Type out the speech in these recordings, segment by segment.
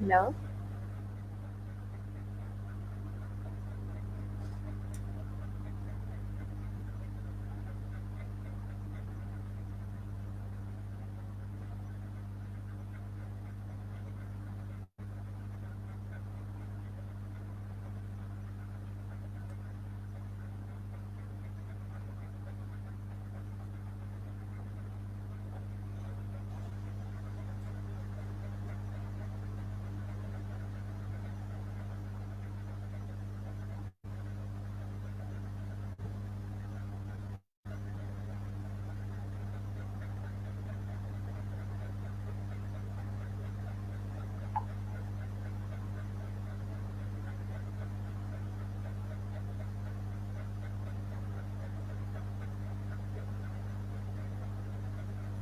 Hello?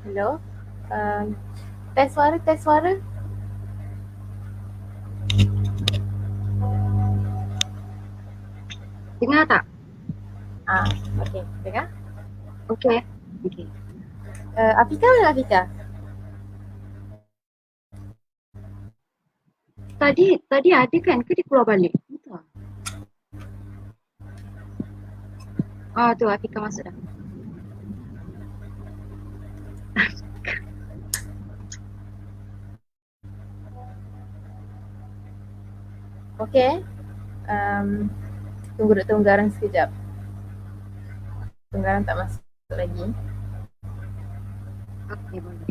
Hello? Um, tes suara. Dengar tak? Ah, okey. Dengar? Okey. Okey. Afika mana Afika? Tadi ada kan ke dia keluar balik? Betul. Tu Afiqah masuk dah. Okey. Tunggu Dr. Unggaran sekejap. Dr. Unggaran tak masuk lagi. Okey, boleh.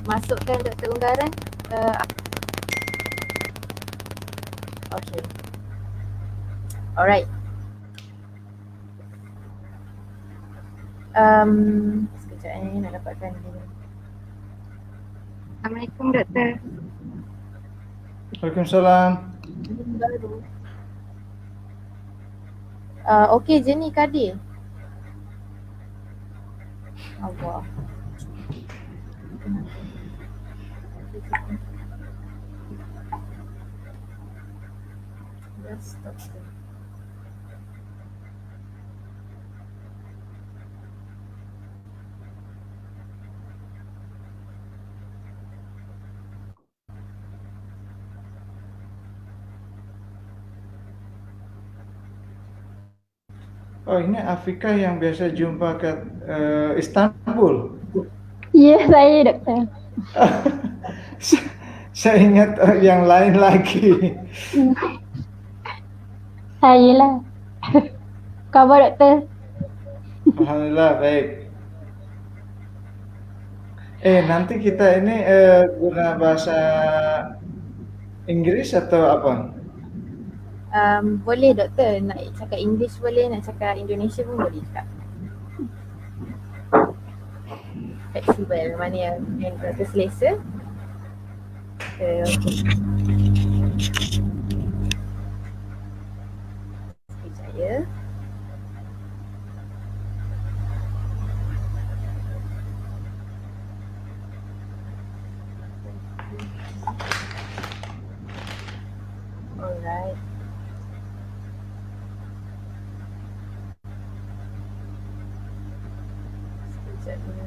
Masukkan Dr. Unggaran. Okey. Alright. Sekejap nak dapatkan dia. Assalamualaikum doktor. Waalaikumsalam. Baru. Okey je ni Kadir. Allah. Just stop there. Oh, ini Afika yang biasa jumpa kat Istanbul. Ya, saya doktor. Saya ingat yang lain lagi. Saya lah. Khabar doktor? Alhamdulillah baik. Nanti kita ini guna bahasa Inggris atau apa? Boleh doktor, nak cakap English boleh, nak cakap Indonesia pun boleh cakap. Flexible, mana yang doktor selesa. Okey. Sekejap ya. Alright. Sekejap ya.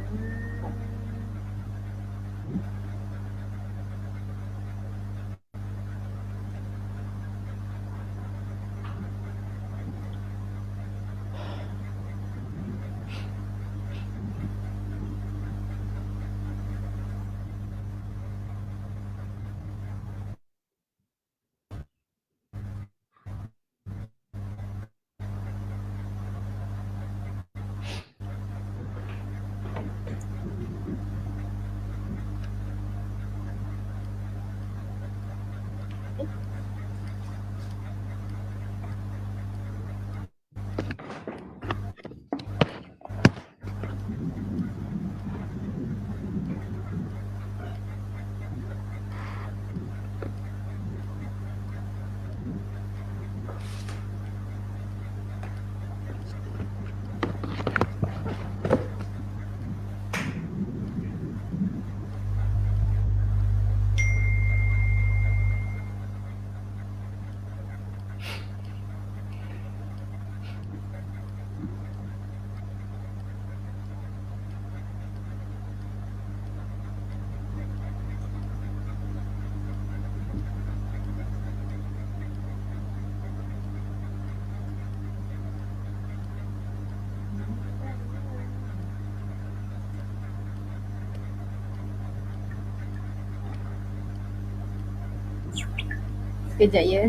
Sekejap ya.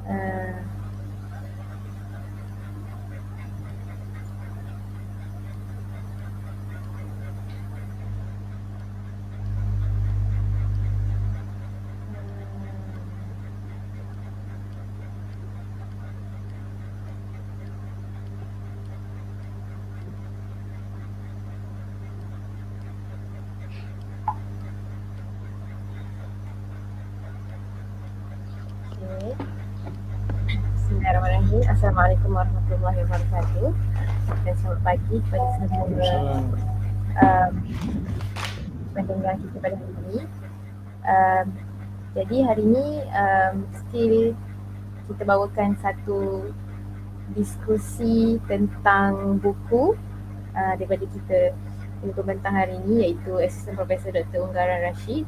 Uh, okay. Bismillahirrahmanirrahim. Assalamualaikum warahmatullahi wabarakatuh. Dan selamat pagi kepada semua pendengar kita pada hari ini. Jadi hari ini still kita bawakan satu diskusi tentang buku daripada kita untuk pembentang hari ini, iaitu Asisten Profesor Dr. Unggaran Rashid.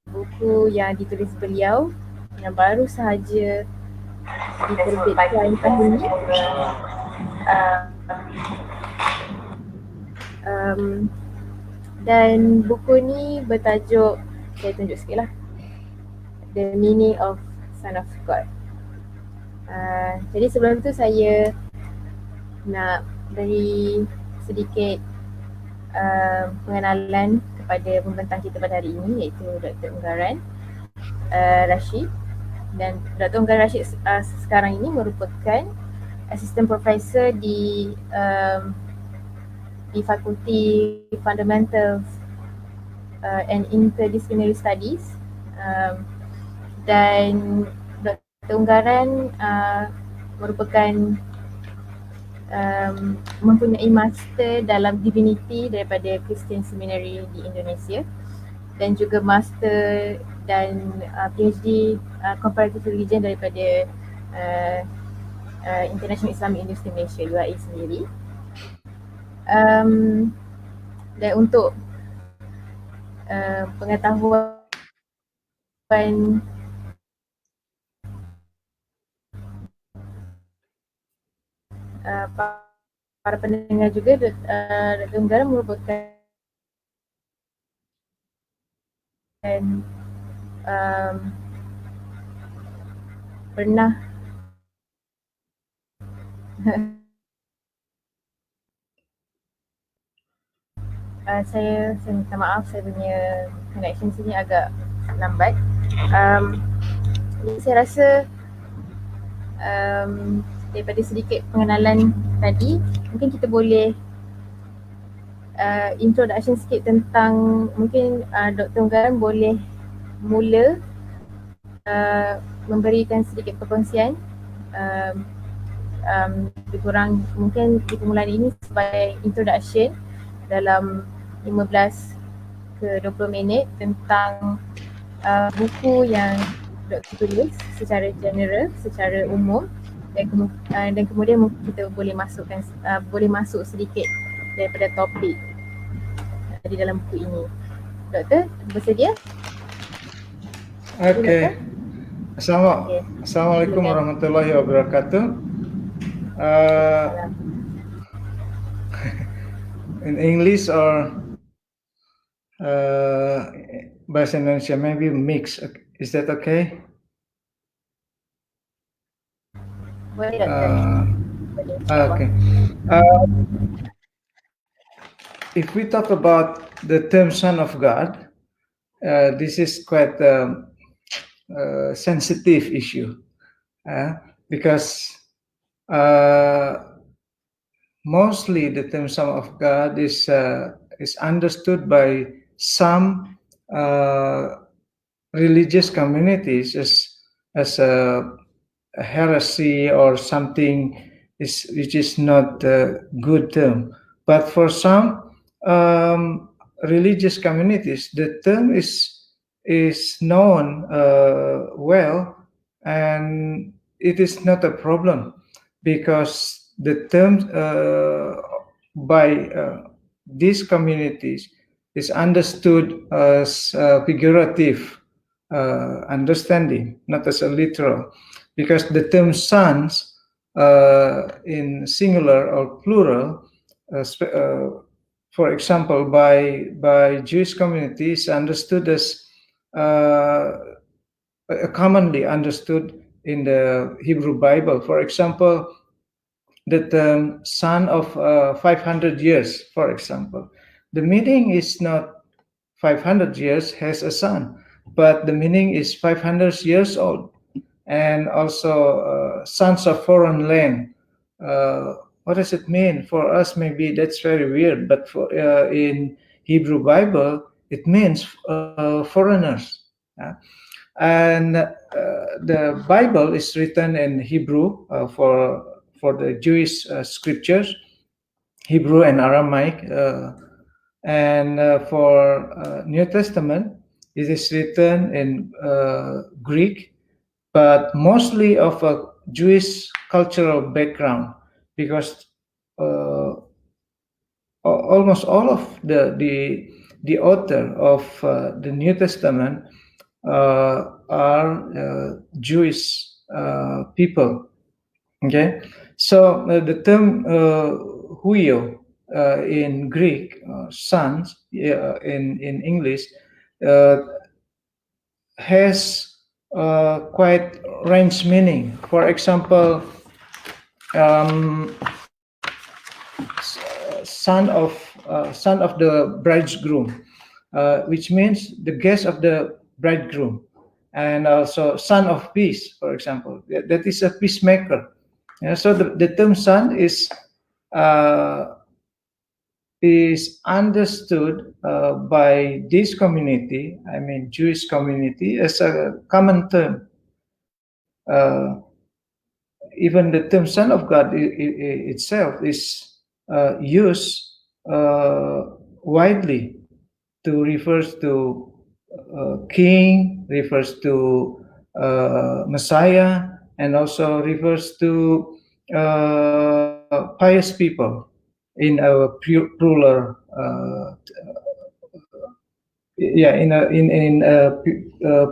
Buku yang ditulis beliau yang baru sahaja diterbitkan tahun ini. Dan buku ni bertajuk, saya tunjuk sikit lah, The Meaning of Son of God. Jadi sebelum tu saya nak beri sedikit pengenalan kepada pembentang kita pada hari ini, iaitu Dr. Unggaran Rashid. Dan Dr. Unggaran Rashid sekarang ini merupakan Assistant Professor di Fakulti Fundamental and Interdisciplinary Studies, dan Dr. Unggaran merupakan mempunyai master dalam Divinity daripada Christian Seminary di Indonesia, dan juga master dan PhD Comparative Religion daripada International Islamic University Malaysia, UIA sendiri. Dan untuk pengetahuan para pendengar juga, Dr. Unggaran merupakan pernah saya minta maaf, saya punya connection sini agak lambat. Jadi saya rasa daripada sedikit pengenalan tadi, mungkin kita boleh introduction sikit tentang, mungkin Dr. Unggaran boleh mula memberikan sedikit perkongsian lebih kurang mungkin di permulaan ini sebagai introduction dalam 15 ke 20 minit tentang buku yang Dr. tulis secara general, secara umum, dan kemudian mungkin kita boleh masuk sedikit daripada topik di dalam buku ini. Doktor, bersedia? Okey. Assalamualaikum warahmatullahi wabarakatuh. In English or bahasa Indonesia, maybe mix. Is that okay? Boleh, Doktor. Okay. If we talk about the term Son of God, this is quite a sensitive issue because mostly the term Son of God is understood by some religious communities as a heresy or something which is not a good term. But for some religious communities, the term is known well, and it is not a problem because the term by these communities is understood as figurative understanding, not as a literal, because the term sons in singular or plural, for example, by Jewish communities understood as commonly understood in the Hebrew Bible. For example, the term son of 500 years, for example. The meaning is not 500 years has a son, but the meaning is 500 years old. And also sons of foreign land. What does it mean? For us, maybe that's very weird, but for in Hebrew Bible, it means foreigners. And the Bible is written in Hebrew for the Jewish scriptures, Hebrew and Aramaic, and for New Testament, it is written in Greek, but mostly of a Jewish cultural background, because almost all of the author of the New Testament are Jewish people. Okay, so the term huio in Greek, sons, in English, has quite range meaning. For example, son of the bridegroom, which means the guest of the bridegroom, and also son of peace, for example, that is a peacemaker. So the term son is understood by this community, I mean Jewish community, as a common term. Even the term son of God itself is used widely to refers to king, refers to Messiah, and also refers to pious people in a plural. In a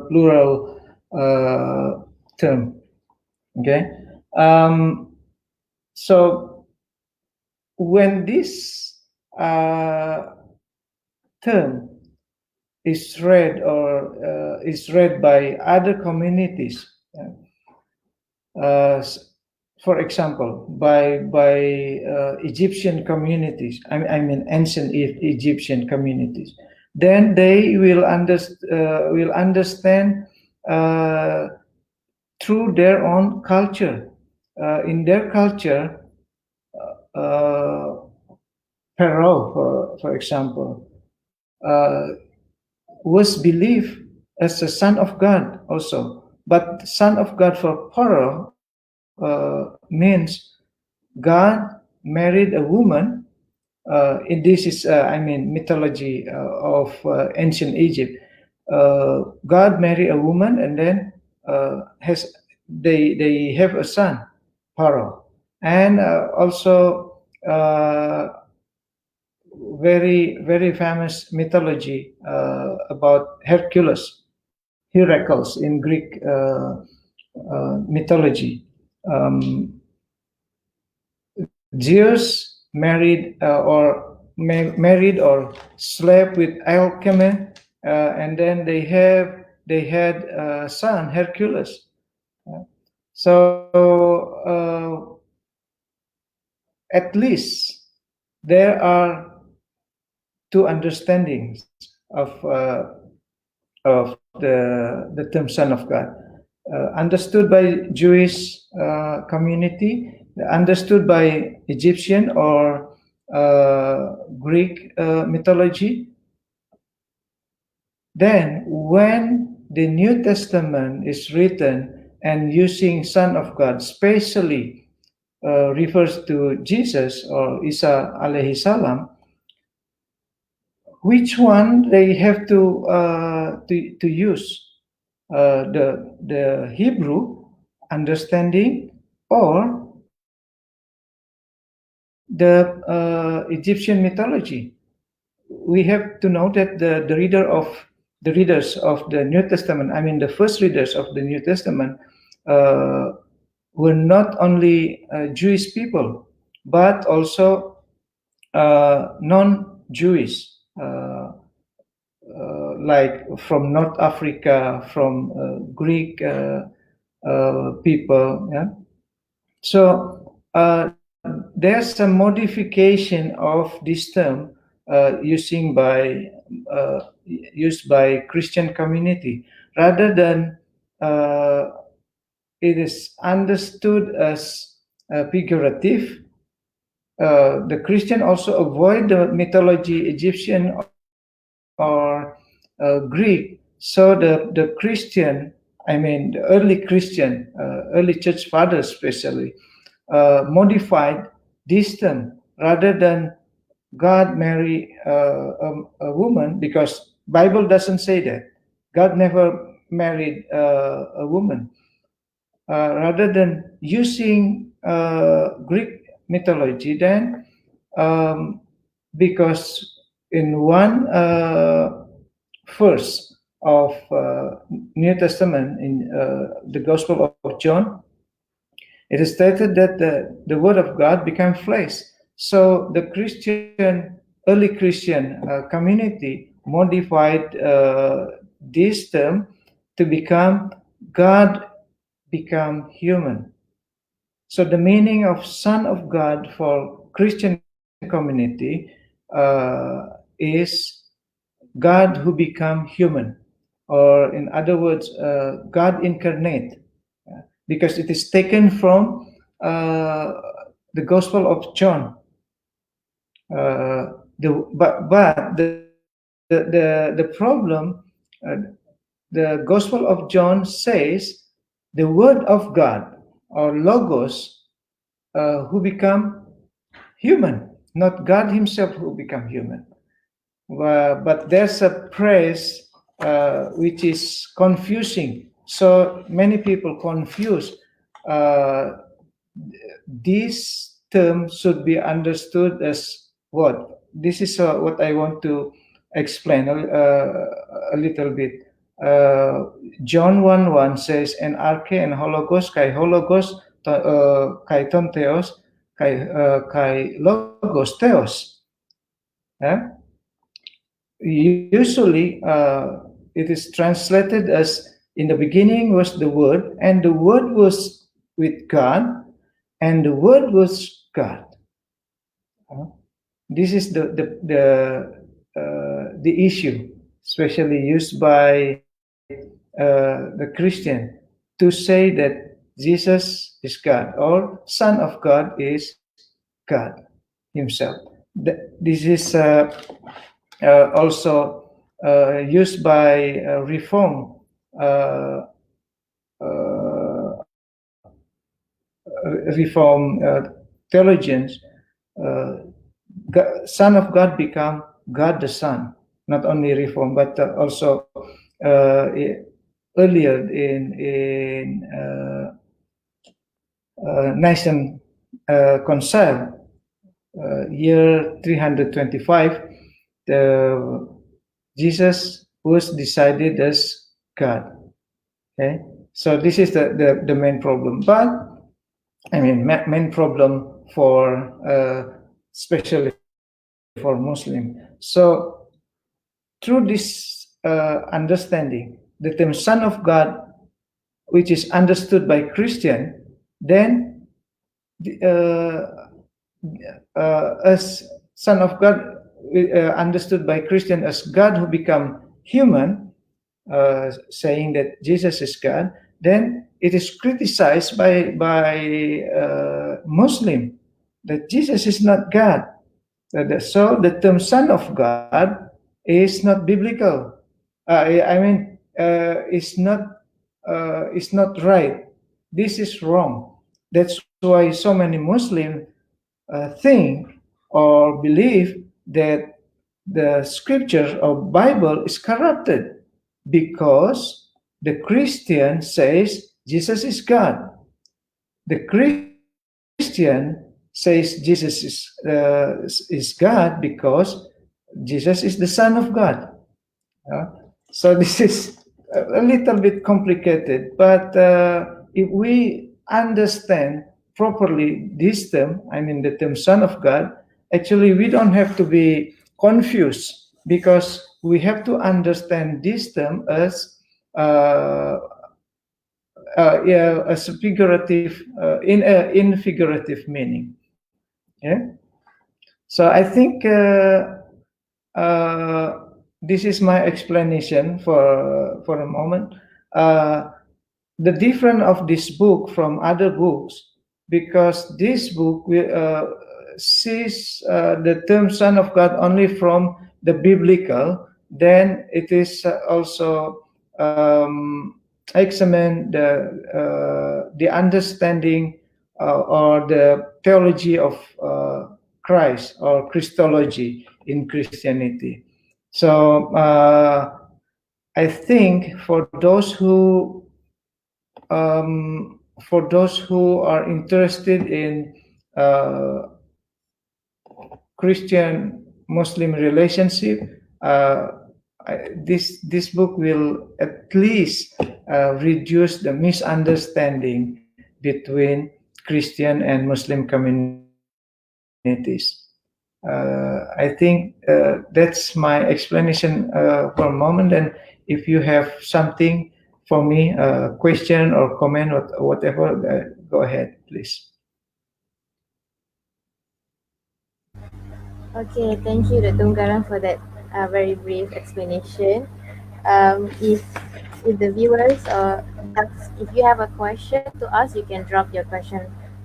plural term. Okay. So when this term is read or is read by other communities, for example, by Egyptian communities, I mean ancient Egyptian communities, then they will understand through their own culture. In their culture, Pharaoh, for example, was believed as a son of God also. But son of God for Pharaoh means God married a woman. This is, I mean, mythology of ancient Egypt. God married a woman, and then they have a son, Pharaoh, and also very famous mythology about Heracles in Greek mythology. Zeus married or slept with Alcmene, and then they had a son, Hercules. So at least there are two understandings of the term Son of God, understood by Jewish community, understood by Egyptian or Greek mythology. Then when the New Testament is written and using Son of God, especially refers to Jesus or Isa alaihi salam, which one they have to use, the Hebrew understanding or the Egyptian mythology? We have to know that the readers of the New Testament, I mean the first readers of the New Testament, were not only Jewish people, but also non-Jewish, like from North Africa, from Greek people. Yeah? So there's a modification of this term used by Christian community, rather than it is understood as figurative. The Christian also avoid the mythology Egyptian or Greek. So the Christian, I mean the early Christian, early church fathers especially, modified this term, rather than God marry a woman, because Bible doesn't say that. God never married a woman. Rather than using Greek mythology, then because in one verse of New Testament, in the Gospel of John, it is stated that the Word of God became flesh. So the early Christian community modified this term to become God become human. So the meaning of Son of God for Christian community is God who become human, or in other words, God incarnate, because it is taken from the Gospel of John. But the problem, the Gospel of John says the Word of God, or Logos, who become human, not God Himself who become human. But there's a phrase which is confusing. So many people confuse. This term should be understood as what? This is what I want to explain a little bit. John 1:1 says, "En arche en hologos kai hologos kai ton theos kai logos theos." Usually, it is translated as, "In the beginning was the Word, and the Word was with God, and the Word was God." This is the issue, especially used by the Christian, to say that Jesus is God, or Son of God is God Himself. This is also used by Reform theologians. Son of God become God the Son. Not only Reform, but also earlier in Nicene Council, year 325, Jesus was decided as God. Okay, so this is the main problem. But I mean, main problem for especially for Muslim. So through this understanding, the term Son of God, which is understood by Christian, then as Son of God, understood by Christian as God who become human, saying that Jesus is God, then it is criticized by Muslim that Jesus is not God. So the term Son of God is not biblical. It's not right. This is wrong. That's why so many Muslims think or believe that the scripture or Bible is corrupted, because the Christian says Jesus is God. The Christian says Jesus is God because Jesus is the Son of God. So this is a little bit complicated, but if we understand properly this term, I mean the term Son of God, actually we don't have to be confused, because we have to understand this term as as a figurative, in figurative meaning. Yeah. So I think this is my explanation for a moment. The difference of this book from other books, because this book sees the term Son of God only from the biblical, then it is also examine the understanding or the theology of Christ or Christology in Christianity. So I think for those who are interested in Christian Muslim relationship, this book will at least reduce the misunderstanding between Christian and Muslim communities. I think that's my explanation for a moment. And if you have something for me, question or comment or whatever, go ahead, please. Okay, thank you, Dr. Unggaran, for that very brief explanation. If the viewers if you have a question to us, you can drop your question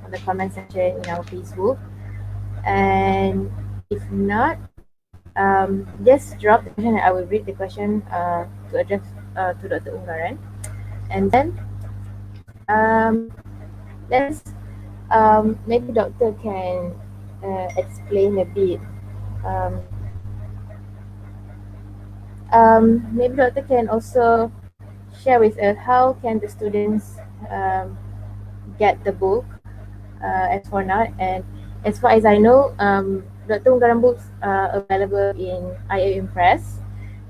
on the comment section in our Facebook. And if not, just drop the question and I will read the question to address to Dr. Unggaran. And then let's maybe doctor can explain a bit. Maybe doctor can also share with us how can the students get the book as for now. And as far as I know, Dr. Unggaran books are available in IAM Press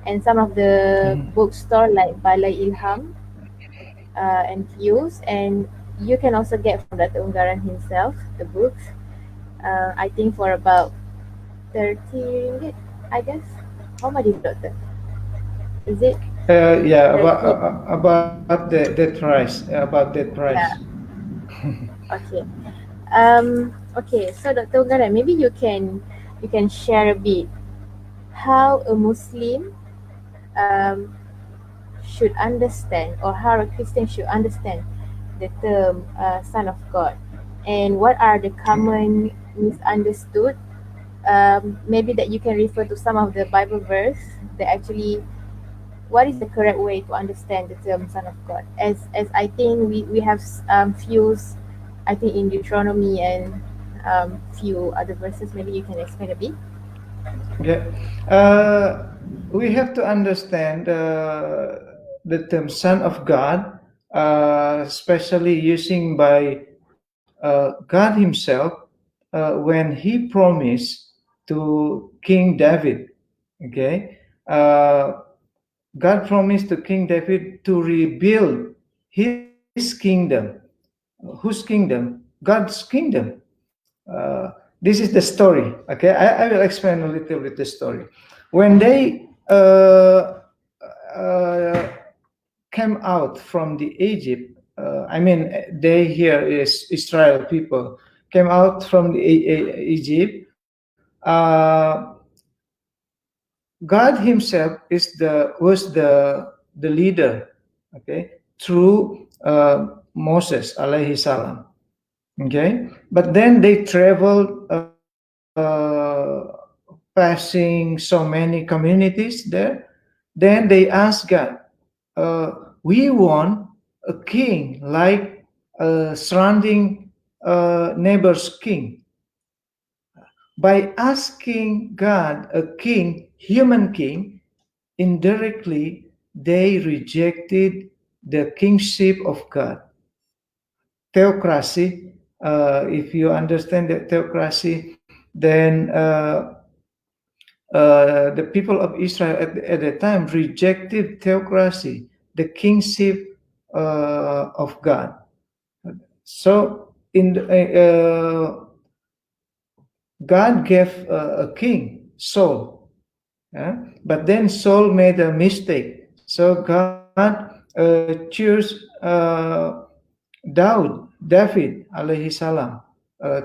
and some of the bookstore like Balai Ilham and Fuse, and you can also get from Dr. Unggaran himself the books. I think for about 30 ringgit, I guess. How much is it, doctor? Is it? Yeah, about that price. About that price. Yeah. Okay. Okay. So Dr. Unggaran, maybe you can share a bit how a Muslim should understand, or how a Christian should understand the term Son of God, and what are the common misunderstood. Maybe that you can refer to some of the Bible verse that actually, what is the correct way to understand the term Son of God? As I think we have few, I think in Deuteronomy and few other verses. Maybe you can explain a bit. Okay. We have to understand the term Son of God, especially using by God Himself when He promised to King David. Okay. God promised to King David to rebuild his kingdom. Whose kingdom? God's kingdom. This is the story. Okay, I will explain a little bit the story. When they came out from the Egypt, I mean, they here is Israel people came out from the Egypt. God Himself was the leader, okay, through Moses alayhi salam, okay. But then they traveled, passing so many communities there. Then they asked God, "We want a king like surrounding neighbor's king." By asking God a king, human king, indirectly they rejected the kingship of God. Theocracy, if you understand the theocracy, then the people of Israel at the time rejected theocracy, the kingship of God. So God gave a king, Saul. But then Saul made a mistake. So God chose David alaihi salam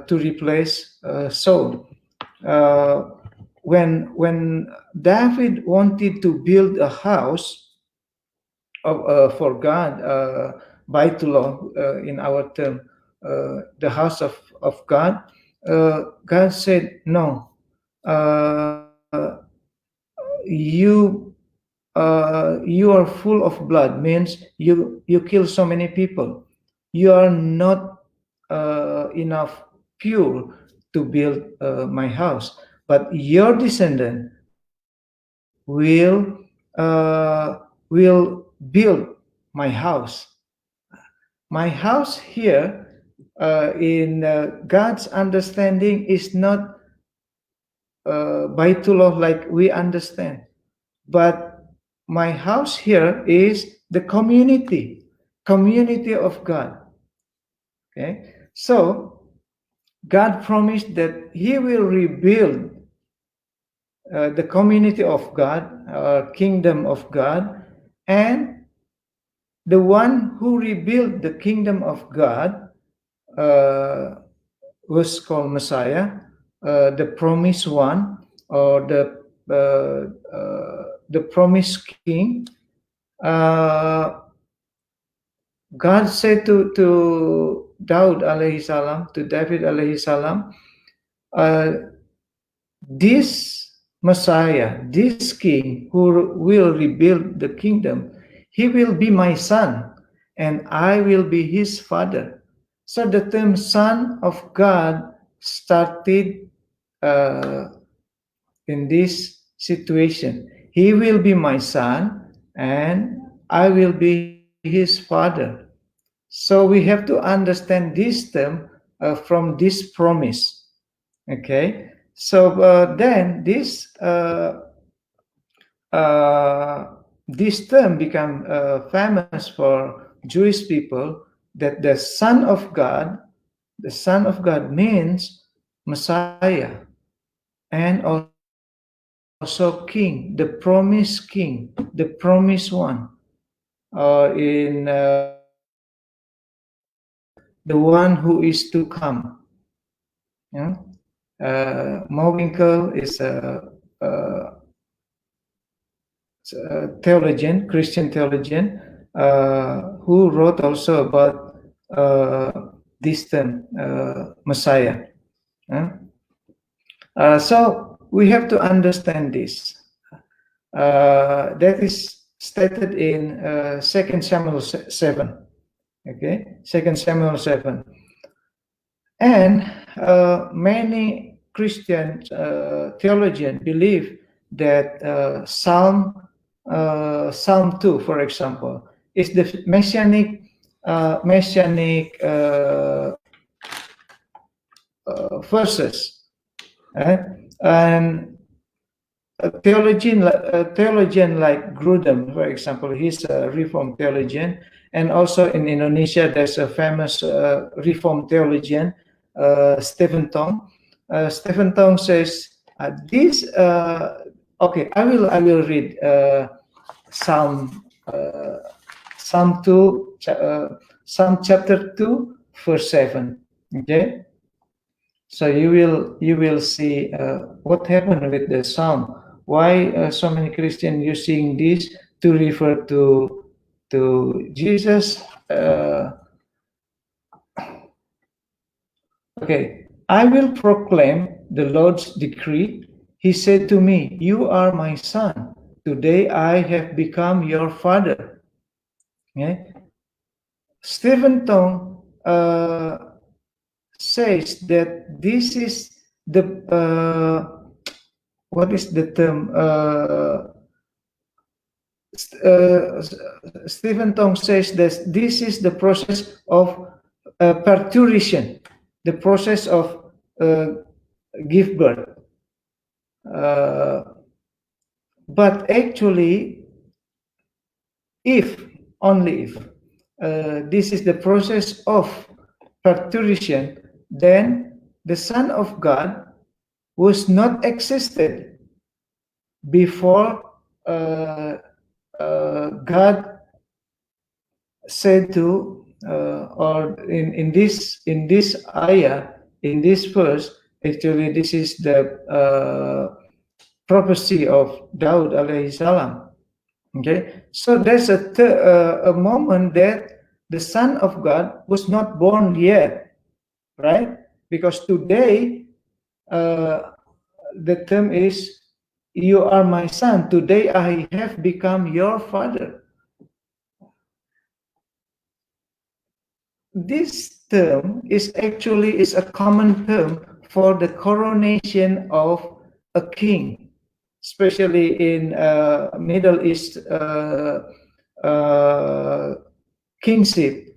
to replace Saul. When David wanted to build a house for God, Baitullah in our term, the house of God, God said, no, you are full of blood, means you kill so many people. You are not enough pure to build my house, but your descendant will build my house. My house here, in God's understanding, is not Baitullah like we understand, but my house here is the community of God. Okay, so God promised that He will rebuild the community of God, kingdom of God, and the one who rebuilt the kingdom of God was called Messiah, the promised one, or the promised king. God said to Daud alaihi salam, to David alaihi salam, this Messiah, this king who will rebuild the kingdom, he will be my son and I will be his father. So the term Son of God started in this situation. He will be my son and I will be his father. So we have to understand this term from this promise. Okay, so then this term became famous for Jewish people, that the Son of God means Messiah, and also King, the promised King, the promised one, in the one who is to come. Yeah? Mowinkel is a theologian, Christian theologian, who wrote also about this term, Messiah. So we have to understand this. That is stated in 2 Samuel 7. Okay, 2 Samuel 7. And many Christian theologians believe that Psalm 2, for example, is the messianic verses, and a theologian like Grudem, for example, he's a Reformed theologian, and also in Indonesia there's a famous Reformed theologian, Stephen Tong. Stephen Tong says this. Okay, I will read Psalm 2, Psalm chapter 2, verse 7. Okay, so you will see what happened with the psalm. Why so many Christians using this to refer to Jesus? Okay, I will proclaim the Lord's decree. He said to me, "You are my son. Today I have become your father." Okay. Stephen Tong says that this is the what is the term? Stephen Tong says that this is the process of parturition, the process of give birth. But actually, if this is the process of parturition, then the Son of God was not existed before God said to or in this ayah, in this verse, actually this is the prophecy of Daud alayhi salam. Okay, so there's a moment that the Son of God was not born yet, right? Because today the term is, "You are my son. Today I have become your father." This term is actually a common term for the coronation of a king, especially in Middle East kingship.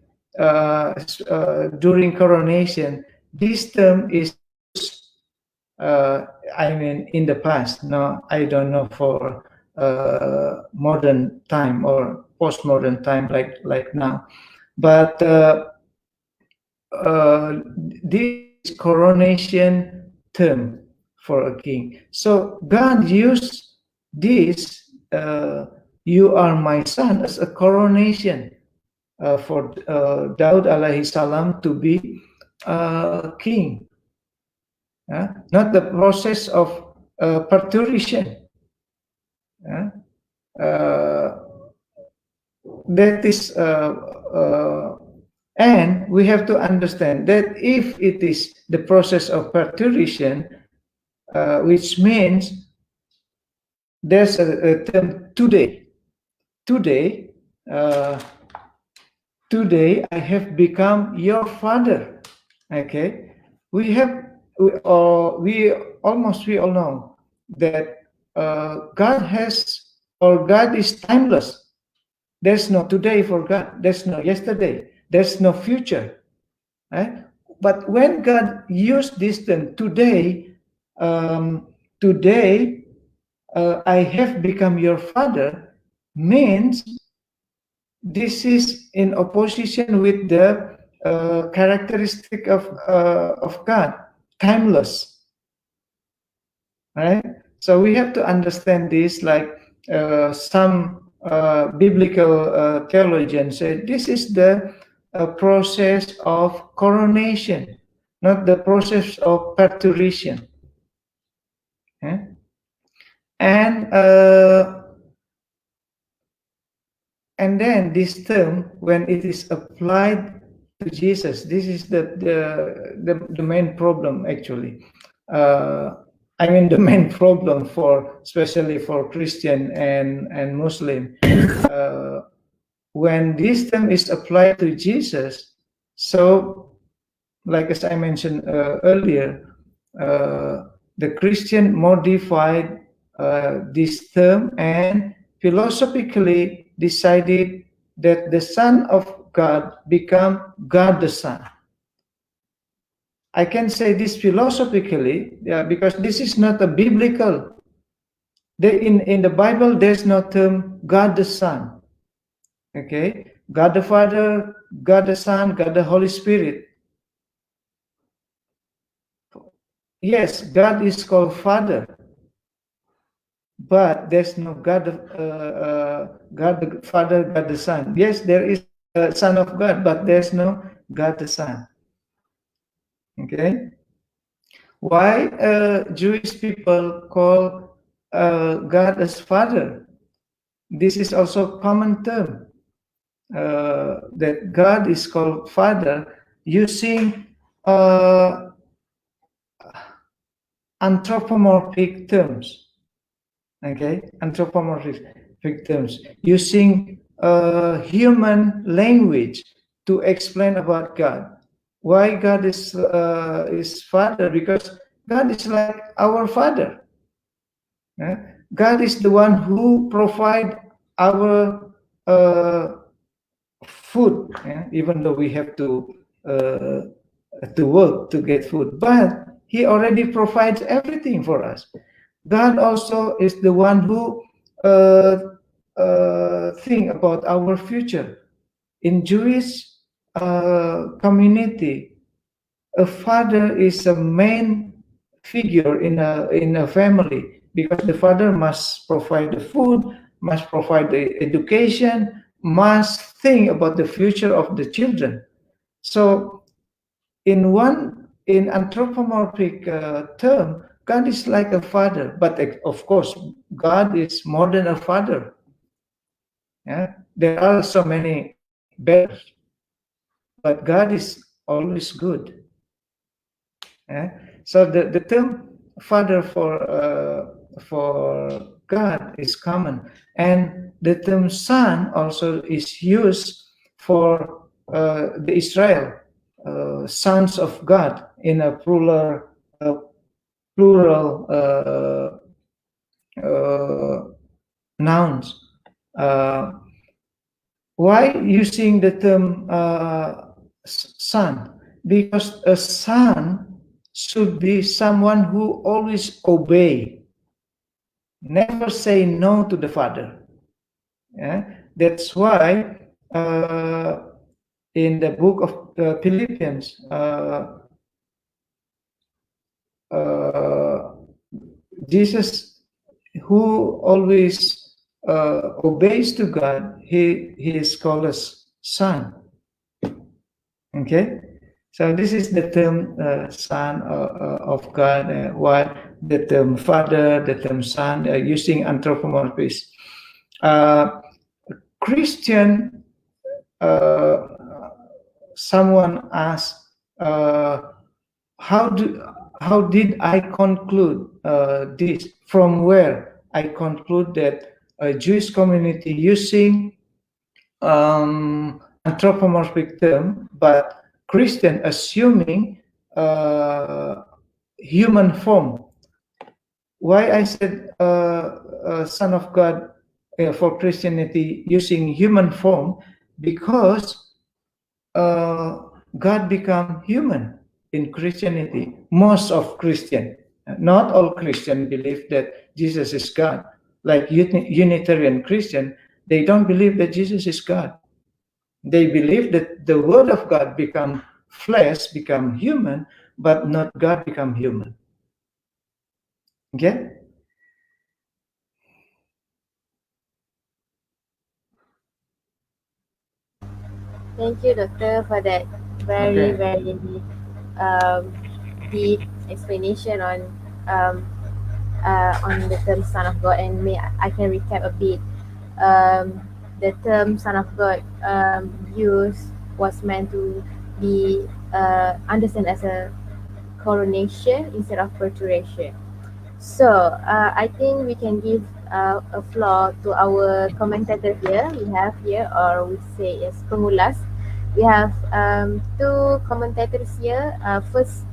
During coronation, this term is I mean in the past. No, I don't know for modern time or postmodern time like now, but this coronation term for a king. So God used this, "You are my son," as a coronation for Daud alaihi salam to be king. Not the process of parturition. That is and we have to understand that if it is the process of parturition, which means there's a term today. Today, today I have become your father. Okay, we all know that God is timeless. There's no today for God. There's no yesterday. There's no future. Right? But when God used this term, today, today I have become your father, means this is in opposition with the characteristic of God, timeless. Right? So we have to understand this, like some biblical theologians say this is the process of coronation, not the process of parturition. And then this term, when it is applied to Jesus, this is the main problem actually. I mean the main problem for especially for Christian and Muslim. When this term is applied to Jesus, so like as I mentioned earlier, the Christian modified this term and philosophically decided that the Son of God become God the Son. I can say this philosophically, because this is not a biblical. In the Bible, there's no term God the Son. Okay, God the Father, God the Son, God the Holy Spirit. Yes, God is called Father, but there's no God the Father, God the Son. Yes, there is a Son of God, but there's no God the Son. Okay, why Jewish people call God as Father? This is also a common term. That God is called Father using anthropomorphic terms. Okay, anthropomorphic terms using human language to explain about God. Why God is Father? Because God is like our Father. God is the one who provide our food, even though we have to work to get food, but He already provides everything for us. God also is the one who think about our future. In Jewish community, a father is a main figure in a family. because the father must provide the food, must provide the education, must think about the future of the children. So in anthropomorphic term, God is like a father, but of course, God is more than a father. Yeah? There are so many better, but God is always good. Yeah? So the term father for God is common, and the term son also is used for the Israel sons of God in a plural nouns. Why using the term son? Because a son should be someone who always obey, never say no to the father. Yeah? That's why in the book of Philippians, Jesus, who always obeys to God, he is called as son. Okay, so this is the term son of God. While the term father, the term son, using anthropomorphism. Christian, someone asked, how did I conclude this? From where I conclude that a Jewish community using anthropomorphic term, but Christian assuming human form. Why I said Son of God for Christianity using human form? Because God become human in Christianity. Most of Christian, not all Christian believe that Jesus is God. Like Unitarian Christian, they don't believe that Jesus is God. They believe that the Word of God become flesh, become human, but not God become human. Okay? Thank you, Doctor, for that very, very deep explanation on the term Son of God, and I can recap a bit. The term Son of God used was meant to be understood as a coronation instead of perturbation. So I think we can give a floor to our commentator here. We have here, or we say as pengulas. We have two commentators here. First,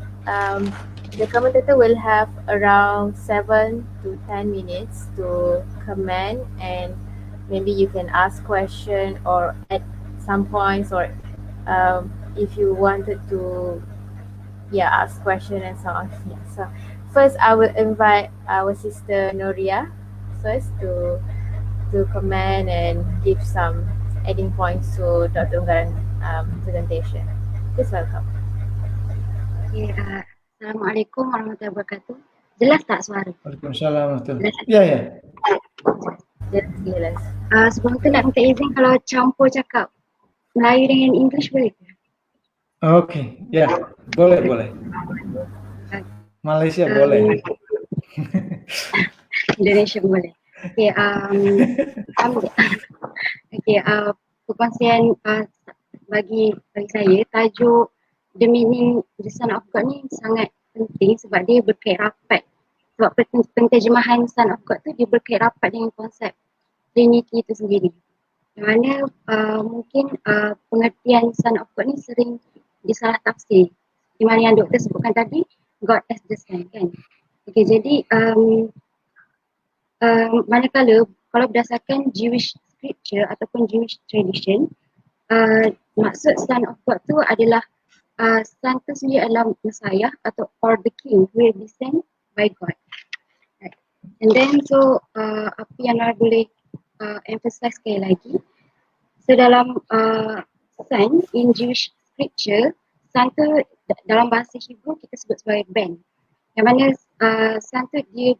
the commentator will have around 7 to 10 minutes to comment, and maybe you can ask question or add some points, or if you wanted to ask question and so on. Yeah. So first I will invite our sister Noria first to comment and give some adding points to Dr. Unggaran presentation. Please welcome. Okay, Assalamualaikum warahmatullahi wabarakatuh. Jelas tak suara? Waalaikumsalam. Ya. Jelas. Sebelum tu nak minta izin kalau campur cakap Melayu dengan English boleh ke? Oke, ya, boleh. Malaysia boleh. Indonesia boleh. Okay, perkongsian bagi saya, tajuk The Meaning the Son of God ni sangat penting sebab dia berkait rapat. Sebab penterjemahan Son of God tu dia berkait rapat dengan konsep Trinity itu sendiri. Yang mana mungkin pengertian Son of God ni sering disalah tafsir. Di mana yang doktor sebutkan tadi, God as the Son, kan? Okay, jadi manakala kalau berdasarkan Jewish scripture ataupun Jewish tradition, maksud Son of God tu adalah Son tu sendiri adalah Messiah atau or the King who will be sent by God. Right. And then so apa yang Lara boleh emphasize sekali lagi, so dalam Son in Jewish scripture, Son tu dalam bahasa Hebrew kita sebut sebagai Ben, yang mana Son tu dia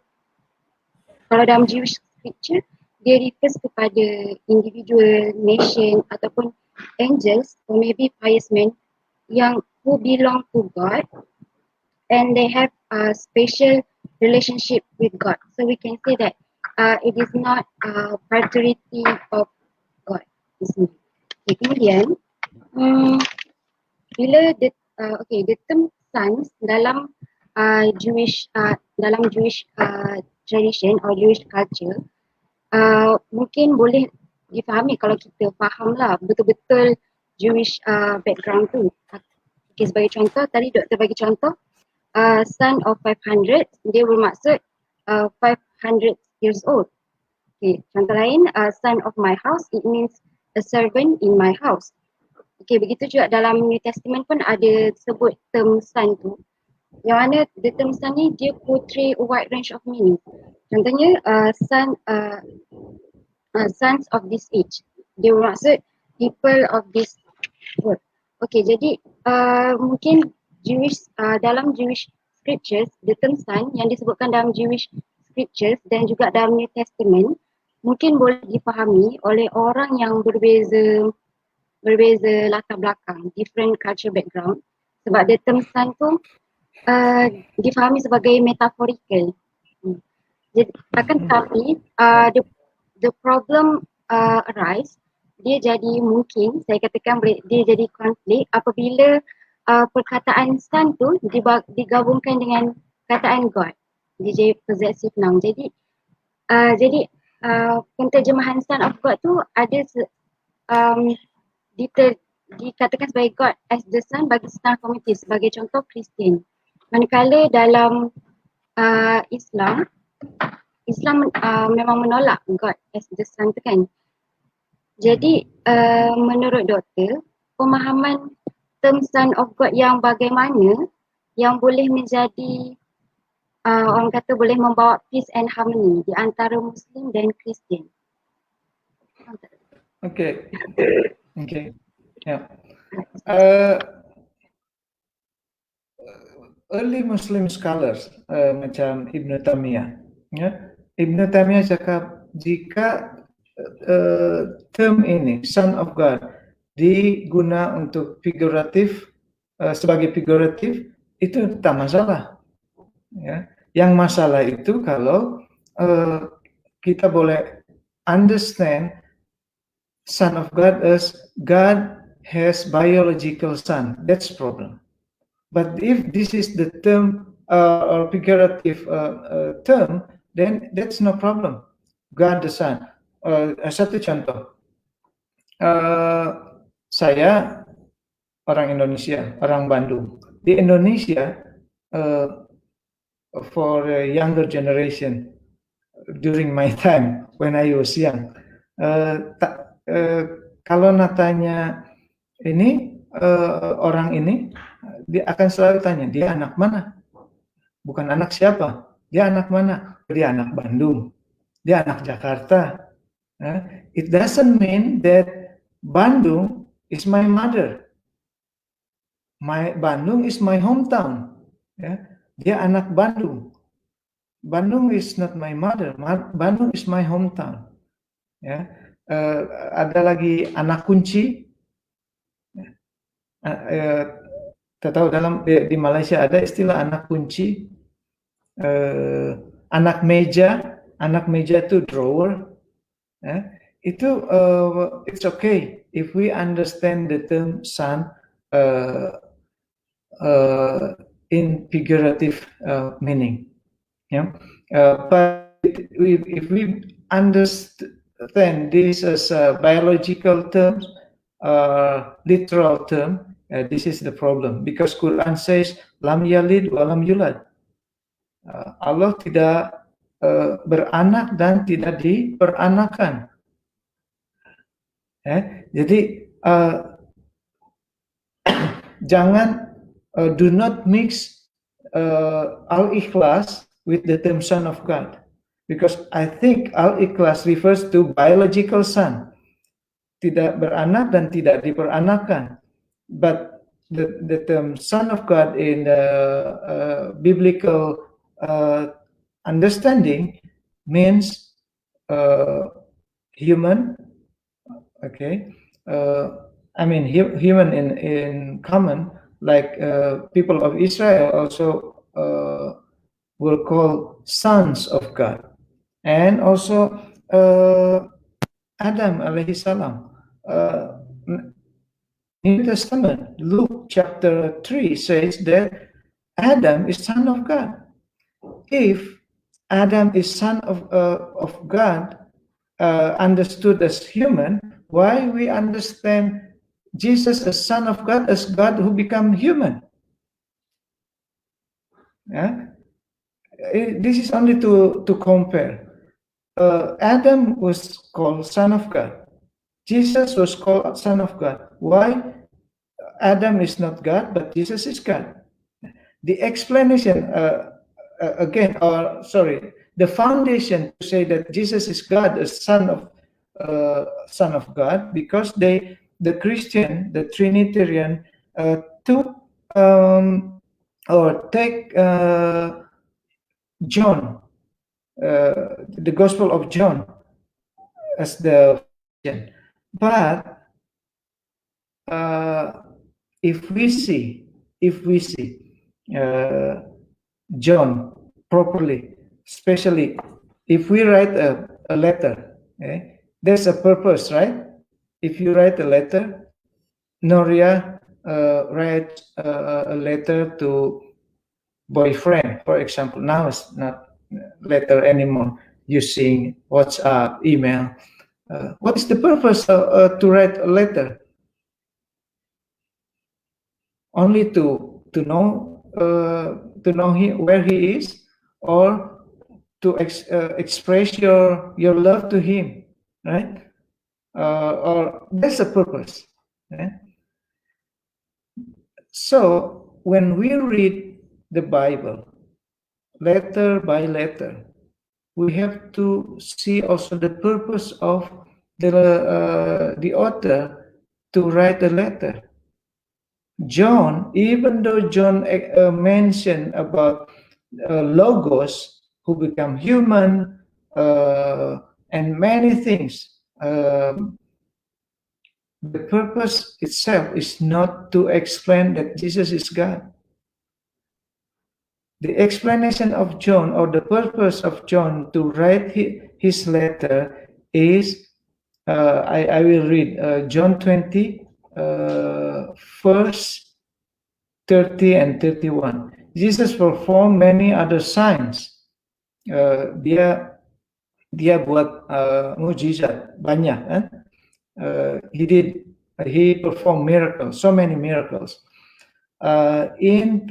kalau dalam Jewish scripture, dia refers kepada individual, nation ataupun angels or maybe pious men yang who belong to God and they have a special relationship with God. So we can say that it is not a paternity of God. Okay, kemudian bila the term sons dalam Jewish tradition or Jewish culture mungkin boleh difahami kalau kita faham lah betul-betul Jewish background tu. Okay, sebagai contoh, tadi doktor bagi contoh son of 500, dia bermaksud 500 years old. Okay, contoh lain, son of my house, it means a servant in my house. Okay, begitu juga dalam New Testament pun ada sebut term son tu. Yang mana the term son ni dia portray a wide range of meaning. Contohnya sons of this age. Dia bermaksud people of this world. Okay, jadi mungkin dalam Jewish scriptures, the term son yang disebutkan dalam Jewish scriptures dan juga dalam New Testament mungkin boleh difahami oleh orang yang berbeza latar belakang, different culture background. Sebab the term son tu difahami sebagai metaphorical. Jadi akan tetapi the problem arise, dia jadi mungkin saya katakan dia jadi konflik apabila perkataan son tu digabungkan dengan perkataan God. Dia jadi possessive noun. Jadi penterjemahan son of God tu ada dikatakan sebagai God as the son bagi setengah community, sebagai contoh Kristian. Manakala dalam Islam memang menolak God as the son tu kan. Jadi menurut doktor, pemahaman term son of God yang bagaimana yang boleh menjadi orang kata boleh membawa peace and harmony di antara Muslim dan Kristian. Okay. Yeah. Early Muslim scholars macam Ibn Taymiyah, ya, Ibn Taymiyah cakap jika term ini son of God diguna untuk figuratif sebagai figuratif itu tak masalah. Ya. Yang masalah itu kalau kita boleh understand son of God as God has biological son. That's problem. But if this is the term or figurative term, then that's no problem. God the Son. Satu contoh, saya orang Indonesia, orang Bandung. Di Indonesia, for a younger generation, during my time when I was young, kalau natanya ini orang ini, dia akan selalu tanya, dia anak mana? Bukan anak siapa? Dia anak mana? Dia anak Bandung. Dia anak Jakarta. It doesn't mean that Bandung is my mother. Bandung is my hometown. Dia anak Bandung. Bandung is not my mother. Bandung is my hometown. Ada lagi anak kunci. Tahu di Malaysia ada istilah anak kunci, anak meja itu drawer. Itu it's okay if we understand the term son in figurative meaning. But if we understand this as a biological term, literal term, this is the problem, because Quran says lam yalid wa lam yulad. Allah tidak beranak dan tidak diperanakan. Jadi jangan do not mix Al-Ikhlas with the term son of God, because I think Al-Ikhlas refers to biological son, tidak beranak dan tidak diperanakan. But the term son of God in the biblical understanding means human. Okay, I mean human in common, like people of Israel also were called sons of God, and also Adam alaihi salam. New Testament, Luke chapter 3 says that Adam is son of God. If Adam is son of God, understood as human, why we understand Jesus as son of God as God who become human? Yeah? This is only to compare. Adam was called son of God. Jesus was called son of God. Why Adam is not God, but Jesus is God? The explanation, the foundation to say that Jesus is God, a son of God, because the Christian, the Trinitarian, took or take John, the Gospel of John, as the foundation. But if we see John properly, especially if we write a letter, okay? There's a purpose, right? If you write a letter, Noria writes a letter to boyfriend, for example. Now it's not letter anymore, using WhatsApp, email. What is the purpose to write a letter? Only to know where he is, or to express your love to him, right? Or that's a purpose. Right? So when we read the Bible letter by letter, we have to see also the purpose of the author to write a letter. John, even though John mentioned about Logos who become human and many things, the purpose itself is not to explain that Jesus is God. The explanation of John, or the purpose of John to write his letter is, I will read John 20, verse 30 and 31. Jesus performed many other signs. Dia buat mujizat banyak, kan? He performed miracles, so many miracles in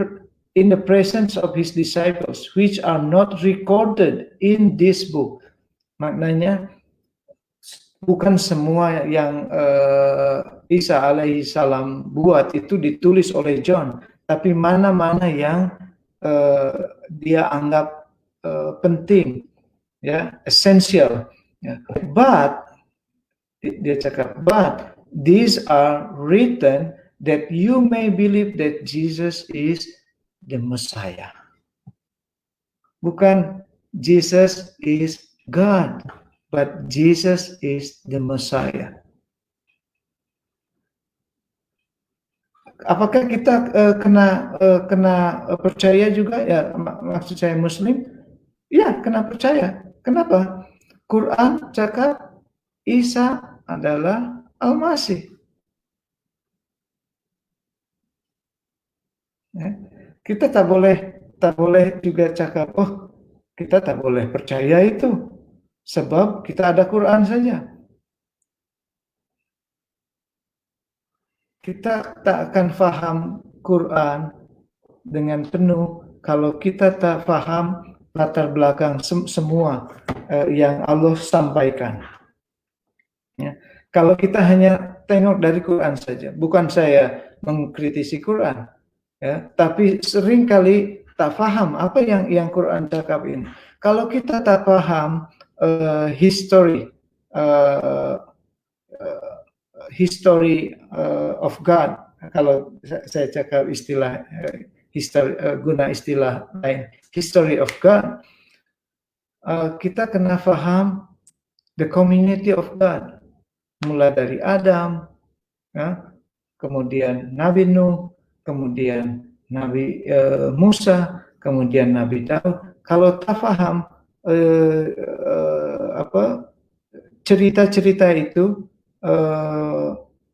the presence of his disciples, which are not recorded in this book. Maknanya bukan semua yang Isa alaihi salam buat itu ditulis oleh John, tapi mana-mana yang dia anggap penting, ya, essential. Ya. But dia cakap, but these are written that you may believe that Jesus is the Messiah. Bukan Jesus is God, but Jesus is the Messiah. Apakah kita kena percaya juga, ya, maksud saya Muslim? Ya, kena percaya. Kenapa? Quran cakap Isa adalah Al-Masih. Ya. Kita tak boleh juga cakap, oh, kita tak boleh percaya itu sebab kita ada Quran saja. Kita tak akan faham Quran dengan penuh kalau kita tak faham latar belakang semua yang Allah sampaikan. Ya. Kalau kita hanya tengok dari Quran saja, bukan saya mengkritisi Quran, ya, tapi seringkali tak faham apa yang Quran cakap ini. Kalau kita tak paham history of God, kalau saya cakap guna istilah lain, history of God, kita kena faham the community of God, mulai dari Adam, ya, kemudian Nabi Nuh, kemudian Nabi Musa, kemudian Nabi Daud. Kalau tak faham cerita-cerita itu,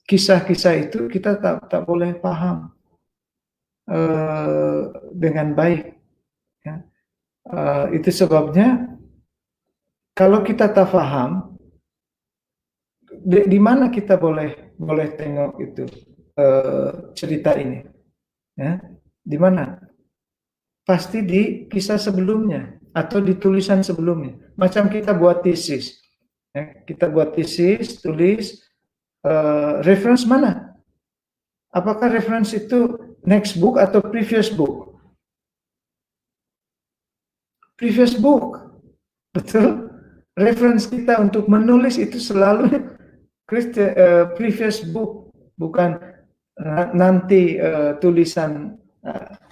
kisah-kisah itu, kita tak boleh paham dengan baik. Ya. Itu sebabnya kalau kita tak paham, di mana kita boleh tengok itu cerita ini, ya? Di mana? Pasti di kisah sebelumnya atau di tulisan sebelumnya. Macam kita buat tesis, ya? Kita buat tesis, tulis reference mana? Apakah reference itu next book atau previous book? Previous book, betul. Reference kita untuk menulis itu selalu previous book, bukan nanti tulisan.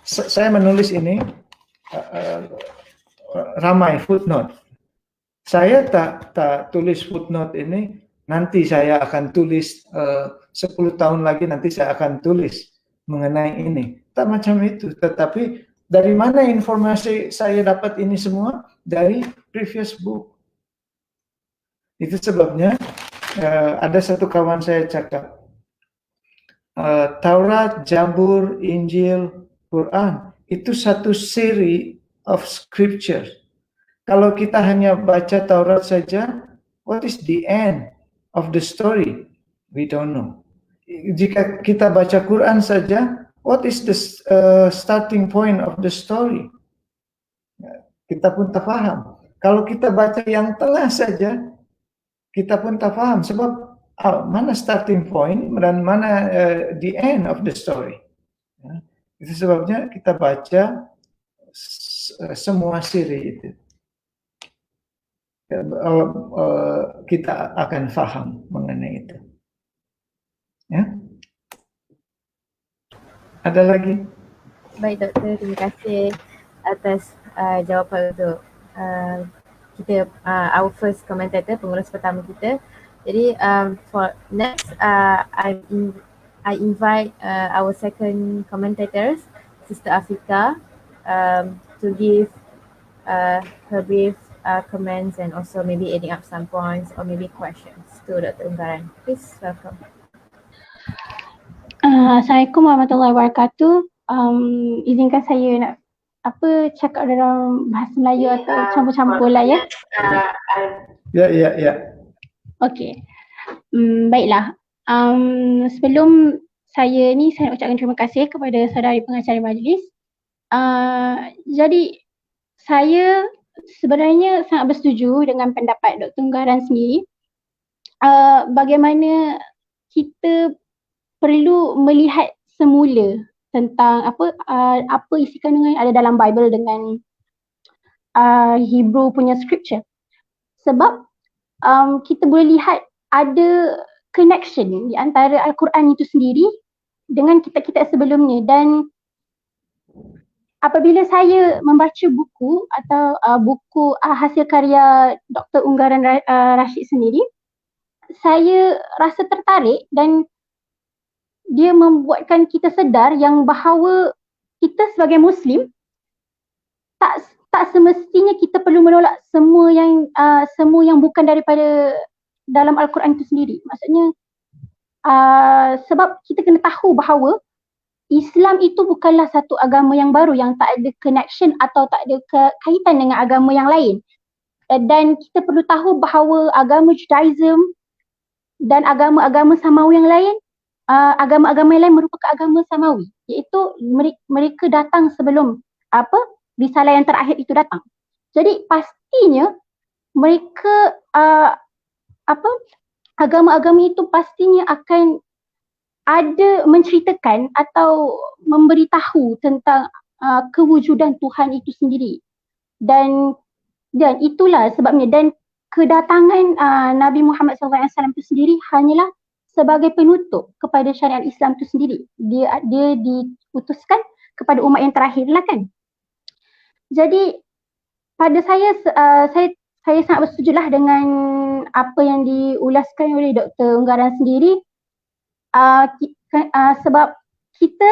Saya menulis ini ramai footnote. Saya tak tulis footnote ini, nanti saya akan tulis 10 tahun lagi, nanti saya akan tulis mengenai ini. Tak macam itu, tetapi dari mana informasi saya dapat ini semua? Dari previous book. Itu sebabnya ada satu kawan saya cakap, Taurat, Zabur, Injil, Quran, itu satu seri of scripture. Kalau kita hanya baca Taurat saja, what is the end of the story? We don't know. Jika kita baca Quran saja, what is the starting point of the story? Kita pun tak faham. Kalau kita baca yang tengah saja, kita pun tak faham. Sebab mana starting point dan mana the end of the story. Ya. Itu sebabnya kita baca semua siri itu. Kita akan faham mengenai itu. Ya. Ada lagi? Baik doktor, terima kasih atas jawapan untuk kita, our first commentator, pengurus pertama kita. Jadi for next, I invite our second commentators, Sister Afika, to give her brief comments and also maybe adding up some points or maybe questions to Dr. Unggaran. Please welcome. Assalamualaikum warahmatullahi wabarakatuh. Izinkan saya nak cakap dalam bahasa Melayu atau campur-campur lah ya. Ya. Okey. Baiklah. Sebelum saya nak ucapkan terima kasih kepada saudari pengacara majlis. Jadi saya sebenarnya sangat bersetuju dengan pendapat Dr. Unggaran sendiri. Bagaimana kita perlu melihat semula tentang apa isi kandungan yang ada dalam Bible dengan Hebrew punya scripture. Sebab kita boleh lihat ada connection di antara Al-Quran itu sendiri dengan kitab-kitab sebelumnya. Dan apabila saya membaca buku atau buku hasil karya Dr. Unggaran Rashid sendiri, saya rasa tertarik dan dia membuatkan kita sedar yang bahawa kita sebagai Muslim tak semestinya kita perlu menolak semua yang bukan daripada dalam Al-Quran itu sendiri. Maksudnya sebab kita kena tahu bahawa Islam itu bukanlah satu agama yang baru yang tak ada connection atau tak ada kaitan dengan agama yang lain. Dan kita perlu tahu bahawa agama Judaism dan agama-agama Samawi yang lain, agama-agama yang lain merupakan agama Samawi, iaitu mereka datang sebelum risalah yang terakhir itu datang. Jadi pastinya mereka agama-agama itu pastinya akan ada menceritakan atau memberitahu tentang kewujudan Tuhan itu sendiri. Dan itulah sebabnya, dan kedatangan Nabi Muhammad SAW itu sendiri hanyalah sebagai penutup kepada syariat Islam itu sendiri. Dia diutuskan kepada umat yang terakhir lah kan. Jadi pada saya sangat bersetujulah dengan apa yang diulaskan oleh Dr. Unggaran sendiri. Sebab kita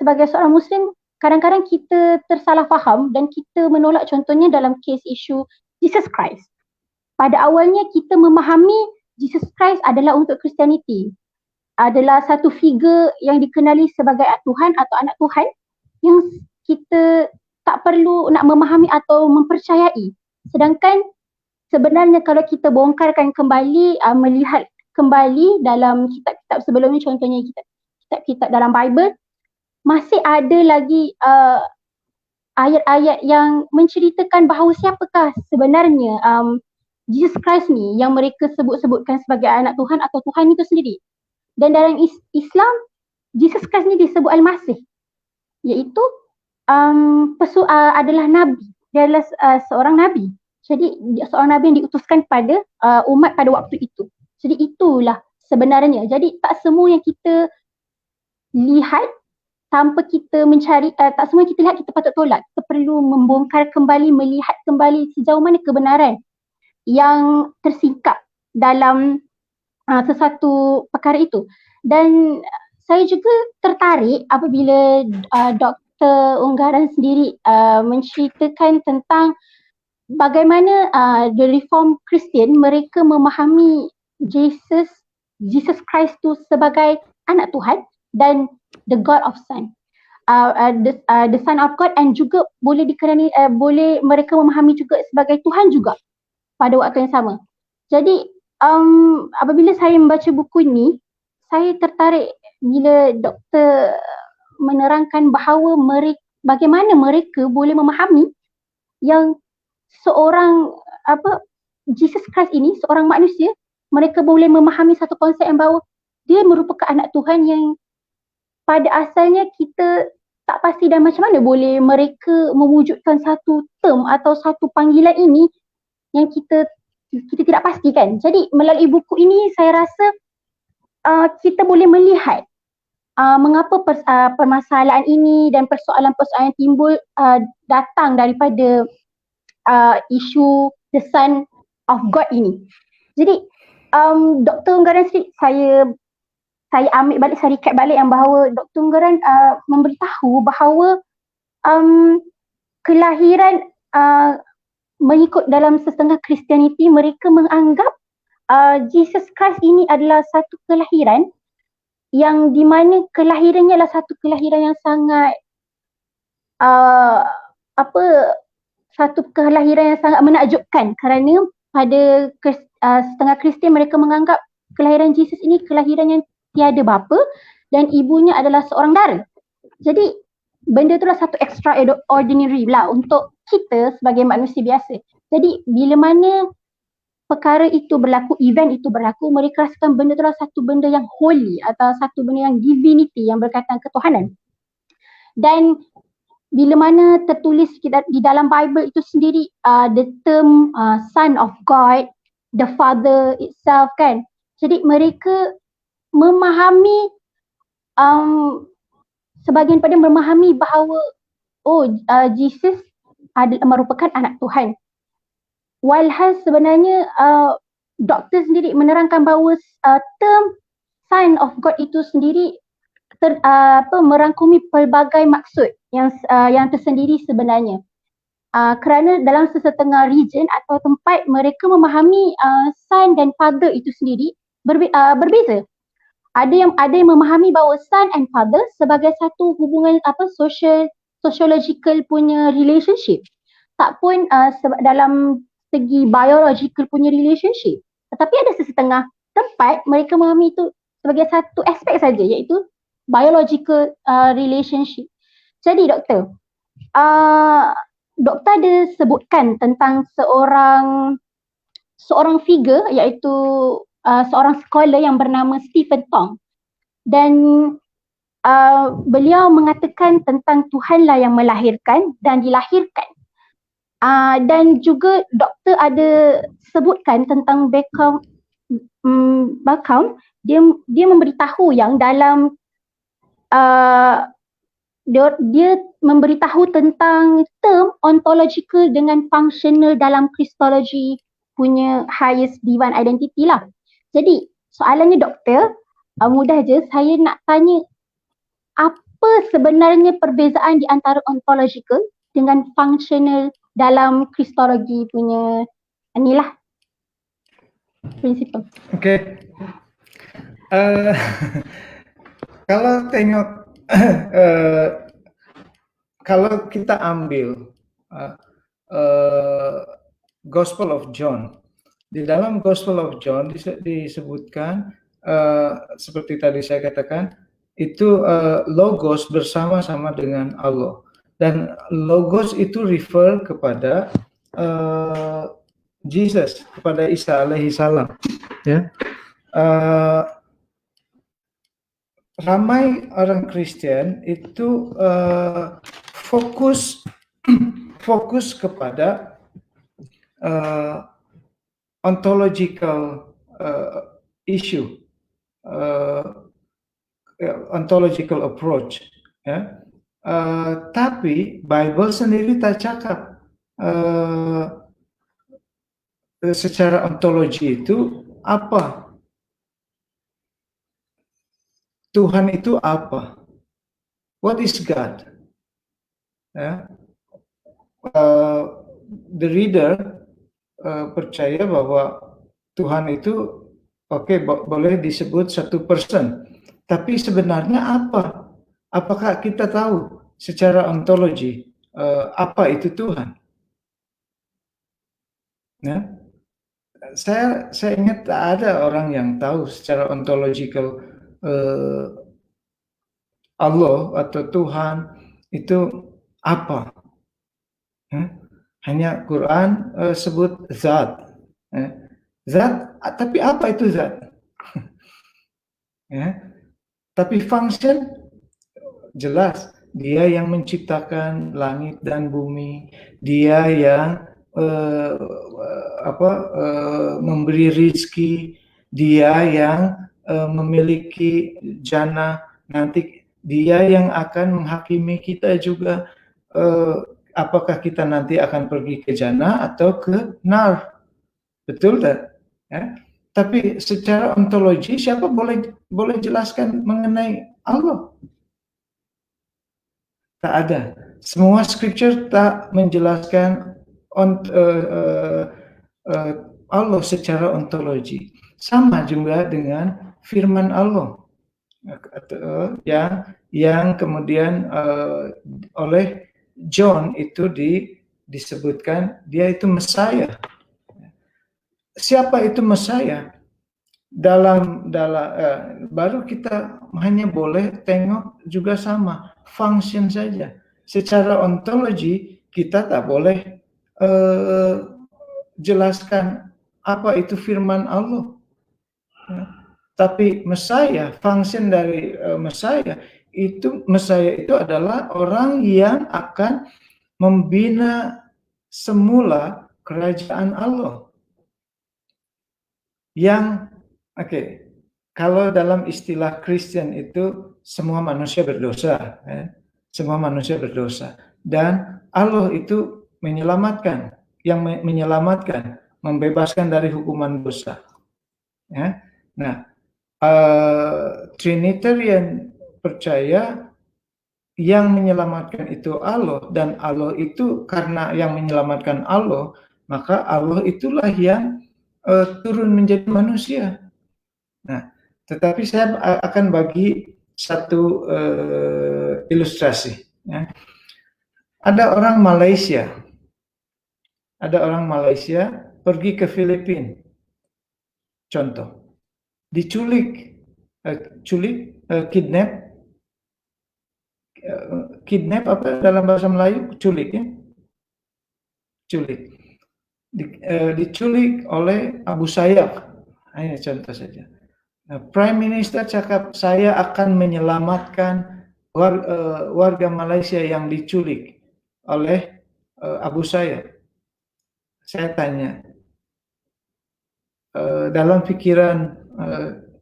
sebagai seorang Muslim kadang-kadang kita tersalah faham dan kita menolak, contohnya dalam kes isu Jesus Christ. Pada awalnya kita memahami Jesus Christ adalah untuk Kristianiti, adalah satu figure yang dikenali sebagai Tuhan atau anak Tuhan yang kita tak perlu nak memahami atau mempercayai. Sedangkan sebenarnya kalau kita bongkarkan kembali, melihat kembali dalam kitab-kitab sebelumnya, contohnya kitab-kitab dalam Bible, masih ada lagi ayat-ayat yang menceritakan bahawa siapakah sebenarnya Jesus Christ ni yang mereka sebut-sebutkan sebagai anak Tuhan atau Tuhan itu sendiri. Dan dalam Islam, Jesus Christ ni disebut Al-Masih, iaitu adalah Nabi. Dia adalah seorang Nabi. Jadi seorang Nabi yang diutuskan pada umat pada waktu itu. Jadi itulah sebenarnya. Jadi tak semua yang kita lihat tanpa kita mencari, tak semua yang kita lihat kita patut tolak. Kita perlu membongkar kembali, melihat kembali sejauh mana kebenaran yang tersingkap dalam sesuatu perkara itu. Dan saya juga tertarik apabila Dr. Unggaran sendiri menceritakan tentang bagaimana the Reform Christian mereka memahami Jesus Christ tu sebagai anak Tuhan dan the God of Son, the Son of God, and juga boleh dikenali, boleh mereka memahami juga sebagai Tuhan juga pada waktu yang sama. Jadi apabila saya membaca buku ni, saya tertarik bila doktor menerangkan bahawa bagaimana mereka boleh memahami yang seorang Jesus Christ ini, seorang manusia, mereka boleh memahami satu konsep yang bahawa dia merupakan anak Tuhan yang pada asalnya kita tak pasti, dan macam mana boleh mereka mewujudkan satu term atau satu panggilan ini yang kita tidak pastikan. Jadi melalui buku ini saya rasa kita boleh melihat mengapa permasalahan ini dan persoalan-persoalan yang timbul datang daripada isu the Son of God ini. Jadi Dr. Unggaran sedikit saya ambil balik, saya recap balik yang bahawa Dr. Unggaran memberitahu bahawa kelahiran mengikut dalam setengah Kristianiti, mereka menganggap Jesus Christ ini adalah satu kelahiran yang di mana kelahirannya adalah satu kelahiran yang sangat satu kelahiran yang sangat menakjubkan, kerana pada setengah Kristian mereka menganggap kelahiran Jesus ini kelahiran yang tiada bapa dan ibunya adalah seorang dara. Jadi benda itulah satu extraordinary lah untuk kita sebagai manusia biasa. Jadi bila mana perkara itu berlaku, event itu berlaku, mereka rasakan benda itulah satu benda yang holy atau satu benda yang divinity, yang berkaitan ketuhanan. Dan bila mana tertulis di dalam Bible itu sendiri the term Son of God, the Father itself kan. Jadi mereka memahami, sebahagian pada memahami bahawa Jesus merupakan anak Tuhan. Walhal sebenarnya doktor sendiri menerangkan bahawa term Son of God itu sendiri merangkumi pelbagai maksud yang tersendiri sebenarnya. Kerana dalam sesetengah region atau tempat mereka memahami son dan father itu sendiri berbeza. Ada yang memahami bahawa son and father sebagai satu hubungan sociological punya relationship. Tak pun dalam segi biological punya relationship. Tetapi ada sesetengah tempat mereka memahami itu sebagai satu aspek saja, iaitu biological relationship. Jadi doktor ada sebutkan tentang seorang figure, iaitu seorang scholar yang bernama Stephen Tong, dan beliau mengatakan tentang Tuhanlah yang melahirkan dan dilahirkan. Dan juga doktor ada sebutkan tentang Bacon, dia memberitahu yang dalam dia memberitahu tentang term ontological dengan functional dalam Christology punya highest divine identity lah. Jadi soalannya doktor, mudah je, saya nak tanya apa sebenarnya perbezaan di antara ontological dengan functional dalam Christology punya inilah prinsipal. Okay. Kalau tengok kalau kita ambil Gospel of John, di dalam Gospel of John disebutkan seperti tadi saya katakan itu logos bersama-sama dengan Allah, dan logos itu refer kepada Jesus, kepada Isa alaihi salam, ya. Ramai orang Kristen itu fokus kepada ontological issue, ontological approach, ya. Tapi Bible sendiri tak cakap secara ontologi itu apa, Tuhan itu apa, what is God, ya. The reader percaya bahwa Tuhan itu boleh disebut satu person, tapi sebenarnya apa? Apakah kita tahu secara ontologi apa itu Tuhan? Ya? Saya ingat tak ada orang yang tahu secara ontological Allah atau Tuhan itu apa. Hanya Quran sebut zat. Zat, tapi apa itu zat? Ya. Tapi function jelas, dia yang menciptakan langit dan bumi, dia yang memberi rizki, dia yang memiliki jannah, nanti dia yang akan menghakimi kita juga, apakah kita nanti akan pergi ke jannah atau ke nar, betul tak? Ya? Tapi secara ontologi siapa boleh jelaskan mengenai Allah? Tak ada. Semua scripture tak menjelaskan Allah secara ontologi. Sama juga dengan firman Allah yang kemudian oleh John itu disebutkan dia itu Messiah. Siapa itu Messiah? Baru kita hanya boleh tengok juga sama function saja. Secara ontologi kita tak boleh jelaskan apa itu firman Allah. Tapi Messiah, function dari Messiah itu adalah orang yang akan membina semula kerajaan Allah. Yang kalau dalam istilah Kristen itu semua manusia berdosa, semua manusia berdosa, dan Allah itu menyelamatkan, membebaskan dari hukuman dosa. Ya. Nah, Trinitarian percaya yang menyelamatkan itu Allah, dan Allah itu karena yang menyelamatkan Allah, maka Allah itulah yang turun menjadi manusia. Nah, tetapi saya akan bagi satu ilustrasi. Ya. Ada orang Malaysia pergi ke Filipina, contoh, kidnap apa dalam bahasa Melayu? Culik, ya? Culik. Diculik oleh Abu Sayyaf. Ini contoh saja. Nah, Prime Minister cakap saya akan menyelamatkan warga Malaysia yang diculik oleh Abu Sayyaf. Saya tanya, dalam pikiran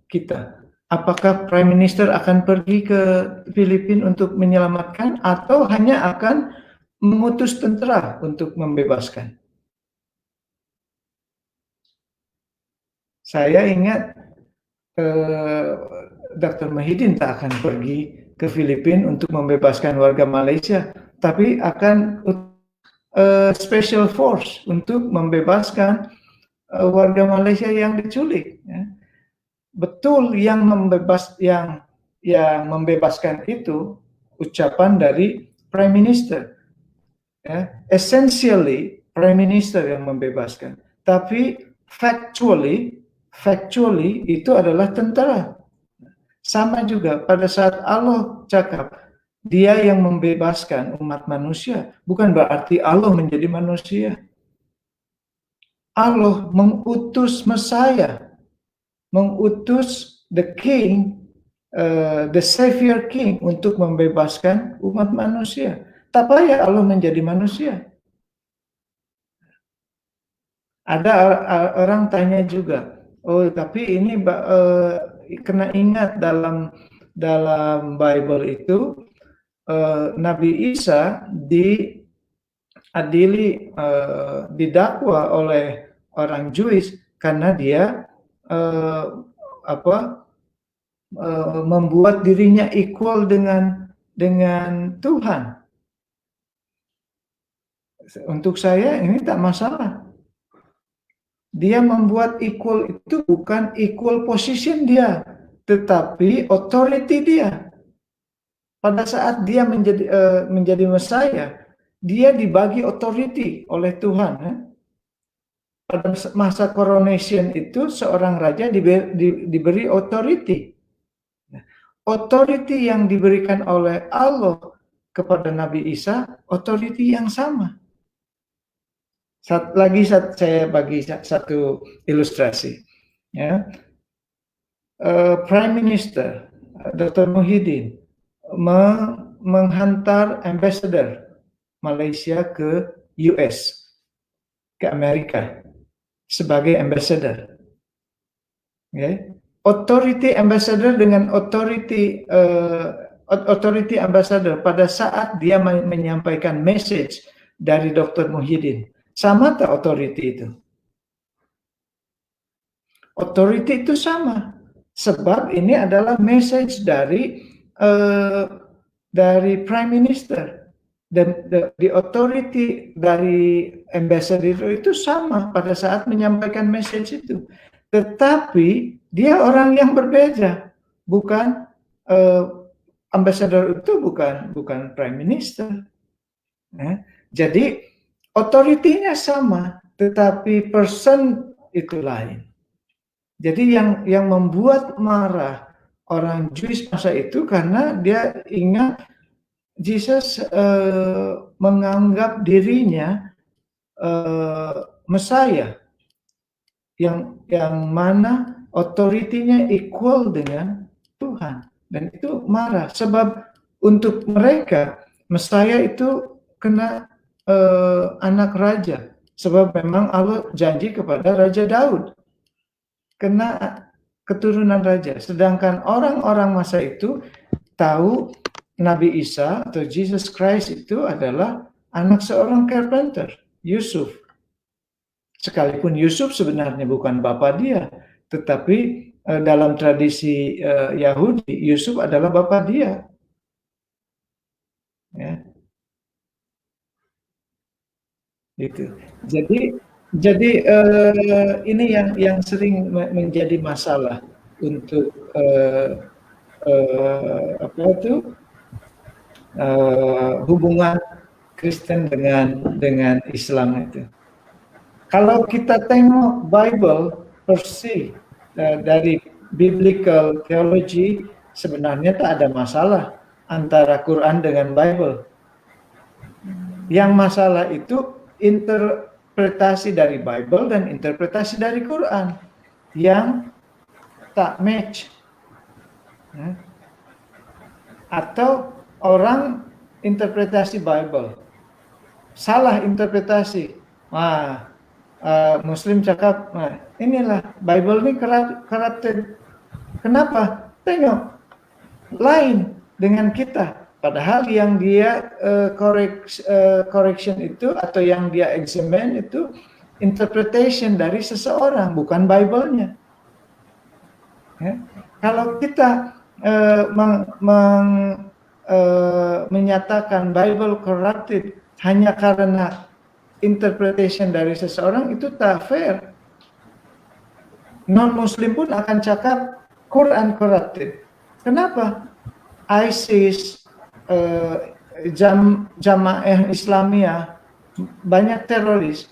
kita, apakah Prime Minister akan pergi ke Filipina untuk menyelamatkan atau hanya akan mengutus tentara untuk membebaskan? Saya ingat Dr. Muhyiddin tak akan pergi ke Filipina untuk membebaskan warga Malaysia, tapi akan special force untuk membebaskan warga Malaysia yang diculik. Ya. Betul yang membebaskan itu ucapan dari Prime Minister. Ya. Essentially Prime Minister yang membebaskan, tapi factually itu adalah tentara. Sama juga pada saat Allah cakap Dia yang membebaskan umat manusia, bukan berarti Allah menjadi manusia. Allah mengutus Messiah, mengutus the King, the Savior King untuk membebaskan umat manusia. Tak payah Allah menjadi manusia. Ada orang tanya juga, oh tapi ini kena ingat dalam Bible itu Nabi Isa diadili, didakwa oleh orang Jewish karena dia membuat dirinya equal dengan Tuhan. Untuk saya ini tak masalah. Dia membuat equal itu bukan equal position dia, tetapi authority dia. Pada saat dia menjadi Messiah, dia dibagi authority oleh Tuhan. Pada masa coronation itu seorang raja diberi authority. Authority yang diberikan oleh Allah kepada Nabi Isa, authority yang sama. Saya bagi satu ilustrasi. Ya. Prime Minister Dr. Muhyiddin menghantar ambassador Malaysia ke US, ke Amerika sebagai ambassador. Okay. Authority ambassador dengan authority ambassador pada saat dia menyampaikan message dari Dr. Muhyiddin, sama tak authority itu? Authority itu sama, sebab ini adalah message dari Prime Minister. Dan the authority dari ambassador itu sama pada saat menyampaikan message itu. Tetapi dia orang yang berbeda, bukan ambassador itu bukan Prime Minister. Jadi authority-nya sama, tetapi person itu lain. Jadi yang membuat marah orang Jewish masa itu karena dia ingat Jesus menganggap dirinya Messiah yang mana authority-nya equal dengan Tuhan, dan itu marah sebab untuk mereka Messiah itu kena anak raja, sebab memang Allah janji kepada Raja Daud kena keturunan raja, sedangkan orang-orang masa itu tahu Nabi Isa atau Jesus Christ itu adalah anak seorang carpenter, Yusuf. Sekalipun Yusuf sebenarnya bukan bapa dia, tetapi dalam tradisi Yahudi, Yusuf adalah bapa dia. Ya. Gitu. Jadi ini yang sering menjadi masalah untuk hubungan Kristen dengan Islam itu. Kalau kita tengok Bible per se dari biblical theology, sebenarnya tak ada masalah antara Quran dengan Bible. Yang masalah itu interpretasi dari Bible dan interpretasi dari Quran yang tak match. Atau orang interpretasi Bible salah interpretasi. Muslim cakap, inilah Bible ini corrupted. Kenapa? Tengok, lain dengan kita. Padahal yang dia correction itu atau yang dia examine itu interpretation dari seseorang, bukan Bible-nya. Ya. Kalau kita menyatakan Bible corrupted hanya karena interpretation dari seseorang, itu tak fair. Non-Muslim pun akan cakap Quran corrupted. Kenapa? ISIS, Jamaah Islamiyah, banyak teroris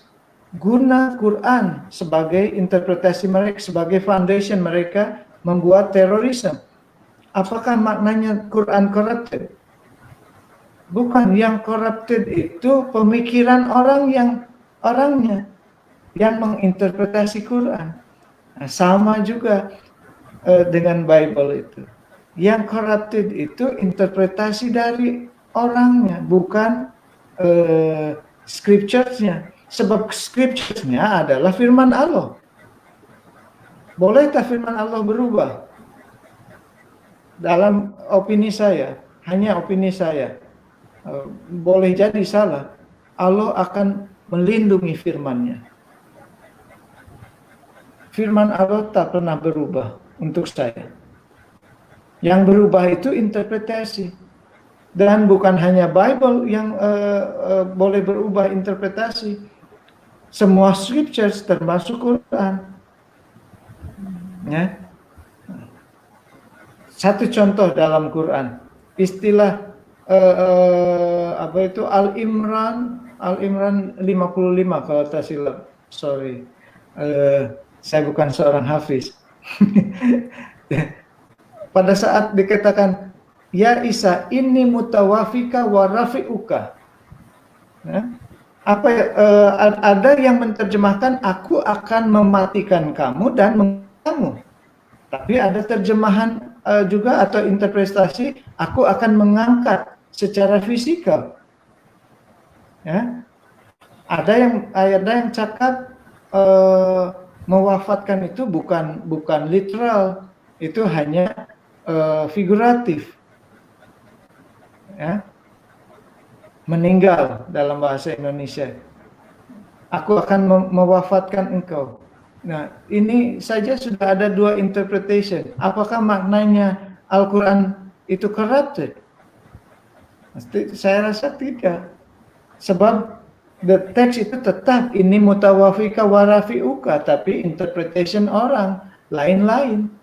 guna Quran sebagai interpretasi mereka, sebagai foundation mereka membuat terorisme. Apakah maknanya Quran corrupted? Bukan, yang corrupted itu pemikiran orangnya yang menginterpretasi Quran. Nah, sama juga dengan Bible itu. Yang corrupted itu interpretasi dari orangnya, bukan scriptures-nya. Sebab scriptures-nya adalah firman Allah. Bolehkah firman Allah berubah? Dalam opini saya, hanya opini saya, boleh jadi salah. Allah akan melindungi firman-Nya. Firman Allah tak pernah berubah untuk saya. Yang berubah itu interpretasi. Dan bukan hanya Bible yang boleh berubah interpretasi. Semua scriptures termasuk Quran. Ya. Satu contoh dalam Quran, istilah apa itu Al-Imran 55 kalau tak silap. Sorry. Saya bukan seorang hafiz. Pada saat dikatakan ya Isa inni mutawafika wa rafi'uka. Nah, ada yang menerjemahkan aku akan mematikan kamu dan kamu. Tapi ada terjemahan juga atau interpretasi aku akan mengangkat secara fisikal. Ya. Ada yang cakap mewafatkan itu bukan literal, itu hanya figuratif. Ya. Meninggal dalam bahasa Indonesia. Aku akan mewafatkan engkau. Nah, ini saja sudah ada dua interpretation. Apakah maknanya Al-Quran itu corrupted? Saya rasa tidak. Sebab the text itu tetap ini mutawafika warafiuka, tapi interpretation orang lain-lain.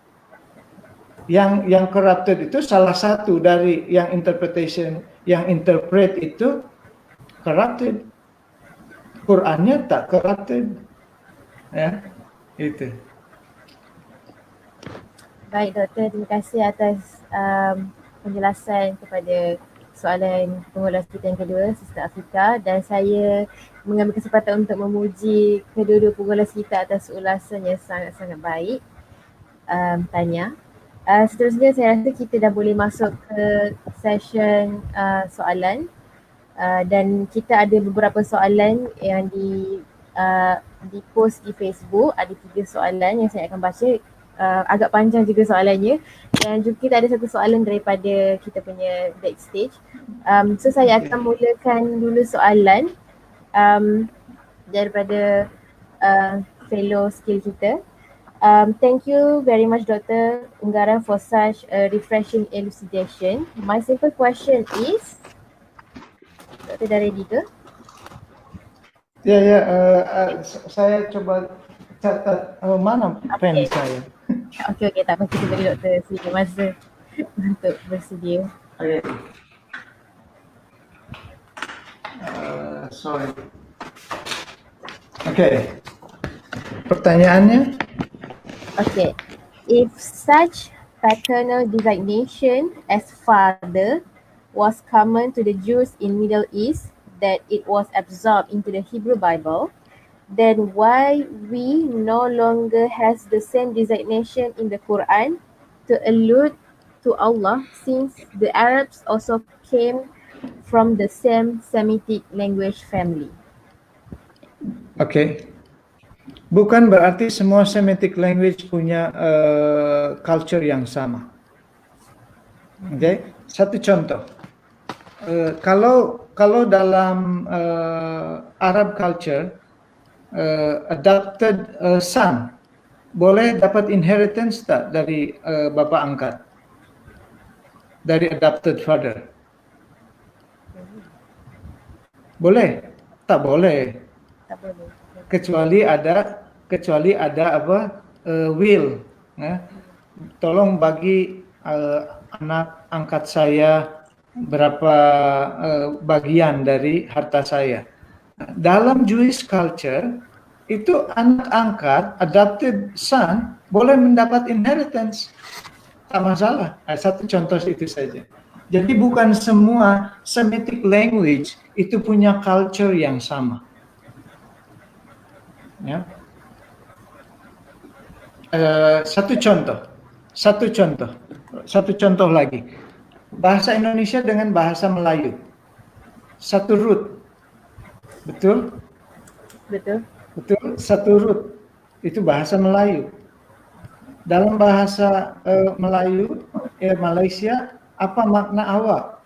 Yang corrupted itu salah satu dari yang interpretation, yang interpret itu corrupted. Qurannya tak corrupted. Ya, itu. Baik Doktor, terima kasih atas penjelasan kepada soalan pengulas kita yang kedua, Sister Afika, dan saya mengambil kesempatan untuk memuji kedua-dua pengulas kita atas ulasan yang sangat-sangat baik. Tanya. Seterusnya saya rasa kita dah boleh masuk ke session soalan. Dan kita ada beberapa soalan yang di post di Facebook. Ada 3 soalan yang saya akan baca, agak panjang juga soalannya, dan juga kita ada satu soalan daripada kita punya backstage. So saya akan mulakan dulu soalan daripada fellow skill kita. Thank you very much Dr. Unggaran for such a refreshing elucidation. My simple question is, Doktor dah ready ke? Ya, saya coba catat mana pen saya. Okey, tak apa, kita beri Doktor sedikit masa untuk bersedia. Okay. Sorry. Okay. Pertanyaannya? Okay. If such paternal designation as father was common to the Jews in Middle East, that it was absorbed into the Hebrew Bible, then why we no longer has the same designation in the Quran to allude to Allah, since the Arabs also came from the same Semitic language family? Okay. Bukan berarti semua Semitic language punya culture yang sama. Okay, satu contoh. Kalau dalam Arab culture, adopted son boleh dapat inheritance tak dari bapa angkat, dari adopted father? Boleh? Tak boleh. Tak boleh. Kecuali ada apa will, tolong bagi anak angkat saya berapa bagian dari harta saya. Dalam Jewish culture itu anak angkat adopted son boleh mendapat inheritance, tak masalah. Satu contoh itu saja. Jadi bukan semua Semitic language itu punya culture yang sama. Ya. Satu contoh lagi. Bahasa Indonesia dengan bahasa Melayu, satu root, betul? Betul. Satu root itu bahasa Melayu. Dalam bahasa Melayu, Malaysia, apa makna awak?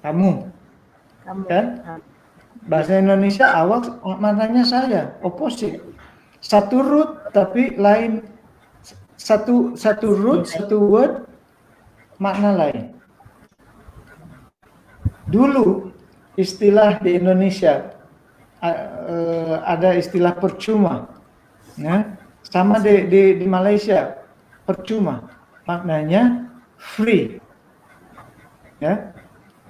Kamu, kan? Bahasa Indonesia awak maknanya saya, opposite. Satu root tapi lain, satu root, satu word, makna lain. Dulu istilah di Indonesia ada istilah percuma, ya, sama di Malaysia percuma, maknanya free, ya.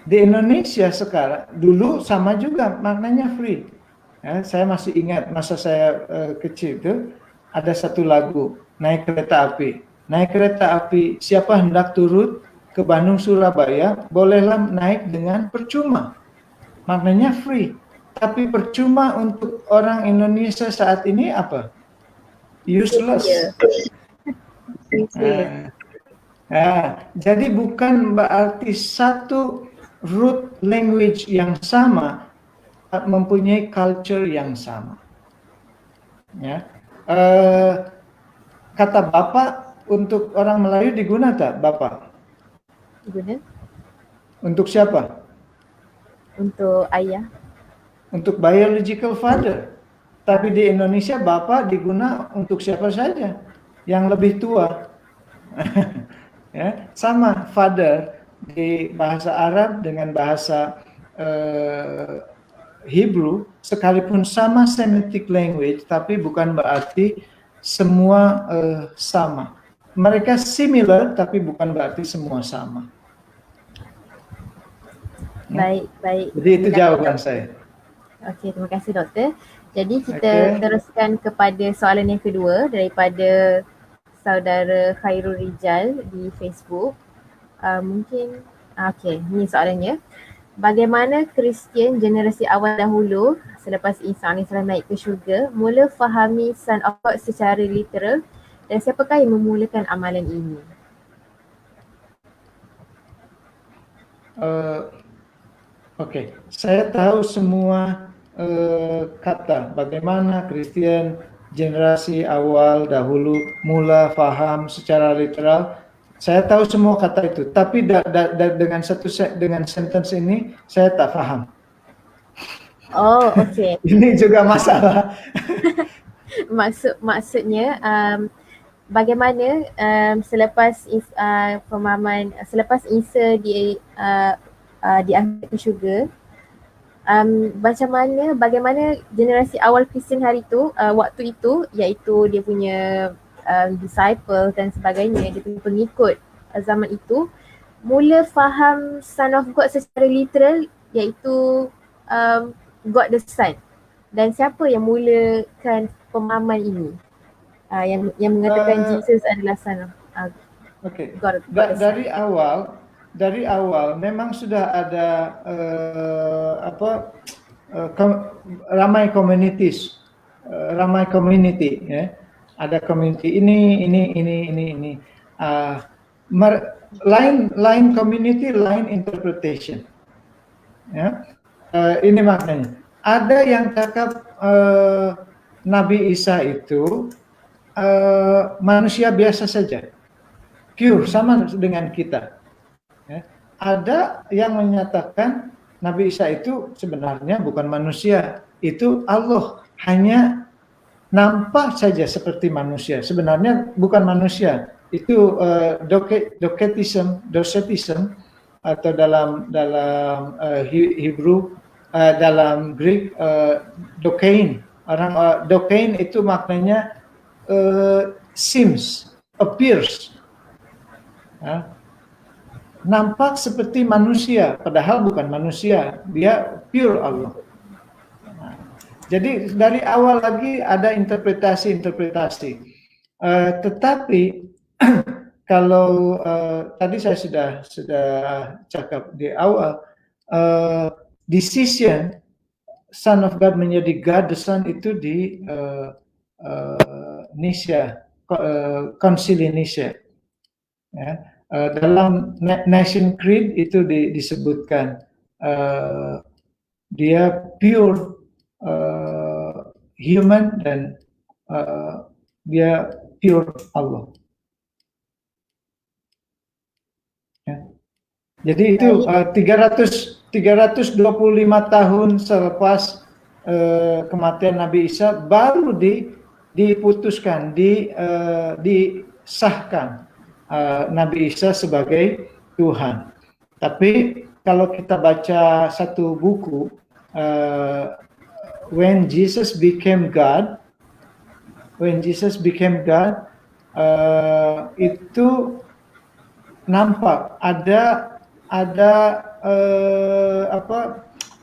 Di Indonesia sekarang, dulu sama juga maknanya free. Ya, saya masih ingat masa saya kecil itu ada satu lagu, naik kereta api. Naik kereta api, siapa hendak turut ke Bandung Surabaya, bolehlah naik dengan percuma. Maknanya free. Tapi percuma untuk orang Indonesia saat ini apa? Useless. Jadi bukan berarti satu root language yang sama mempunyai culture yang sama. Ya. Kata bapak untuk orang Melayu diguna tak bapak? Diguna. Untuk siapa? Untuk ayah. Untuk biological father. Tapi di Indonesia bapak diguna untuk siapa saja yang lebih tua. Ya, sama father di bahasa Arab dengan bahasa Hebrew, sekalipun sama Semitic language, tapi bukan berarti semua sama. Mereka similar, tapi bukan berarti semua sama. Baik. Jadi itu jawaban saya. Okey, terima kasih doktor. Jadi kita teruskan kepada soalan yang kedua daripada saudara Khairul Rijal di Facebook. Ini soalannya. Bagaimana Kristian generasi awal dahulu selepas Isa AS naik ke syurga mula fahami Son of God secara literal dan siapakah yang memulakan amalan ini? Okey, saya tahu semua kata bagaimana Kristian generasi awal dahulu mula faham secara literal. Saya tahu semua kata itu, tapi dengan sentence ini saya tak faham. Oh, okey. Ini juga masalah. Maksudnya bagaimana selepas selepas Isa diangkat ke syurga, bagaimana generasi awal Kristian hari itu, waktu itu, iaitu dia punya disciple dan sebagainya, dia punya pengikut zaman itu mula faham Son of God secara literal, iaitu God the Son. Dan siapa yang mulakan pemahaman ini? Yang mengatakan Jesus adalah Son of God. Dari awal memang sudah ada ramai community, ya. Ada community ini. Lain community, lain interpretation. Ya. Ini maknanya. Ada yang cakap Nabi Isa itu manusia biasa saja, pure sama dengan kita. Ya. Ada yang menyatakan Nabi Isa itu sebenarnya bukan manusia, itu Allah, hanya nampak saja seperti manusia, sebenarnya bukan manusia. Itu docetism atau dalam Hebrew, dalam Greek dokein. Dokein itu maknanya seems, appears, nampak seperti manusia, padahal bukan manusia, dia pure Allah. Jadi dari awal lagi ada interpretasi. Tetapi kalau tadi saya sudah cakap di awal, decision Son of God menjadi God the Son itu di Nicea, Konsili Nicea. Ya. Dalam Nation Creed itu disebutkan dia pure human dan dia pure Allah. Ya. Jadi itu 325 tahun selepas kematian Nabi Isa baru diputuskan, disahkan Nabi Isa sebagai Tuhan. Tapi kalau kita baca satu buku, When Jesus Became God, itu nampak ada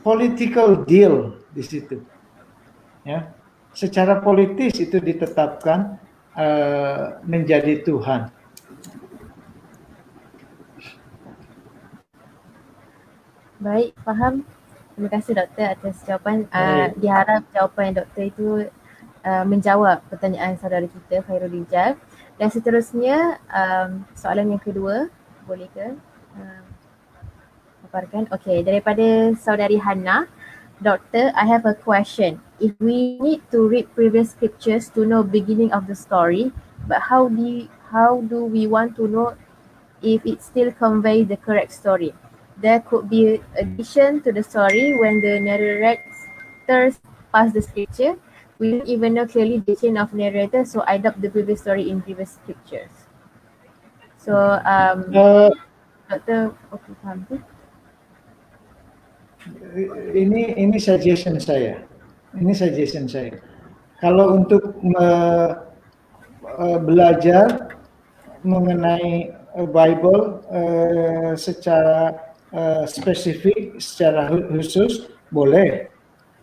political deal di situ, ya. Secara politis itu ditetapkan menjadi Tuhan. Baik, faham. Terima kasih doktor atas jawapan. Diharap jawapan doktor itu menjawab pertanyaan saudara kita Khairul Rijal. Dan seterusnya soalan yang kedua, boleh ke paparkan? Okey, daripada saudari Hana. Doctor, I have a question. If we need to read previous scriptures to know beginning of the story, but how do we want to know if it still conveys the correct story? There could be addition to the story when the narrators pass the scripture. We don't even know clearly the chain of narrator, so I adopt the previous story in previous scriptures. So, Doctor, okay, faham tu? Ini suggestion saya. Kalau untuk belajar mengenai Bible secara spesifik, secara khusus, boleh.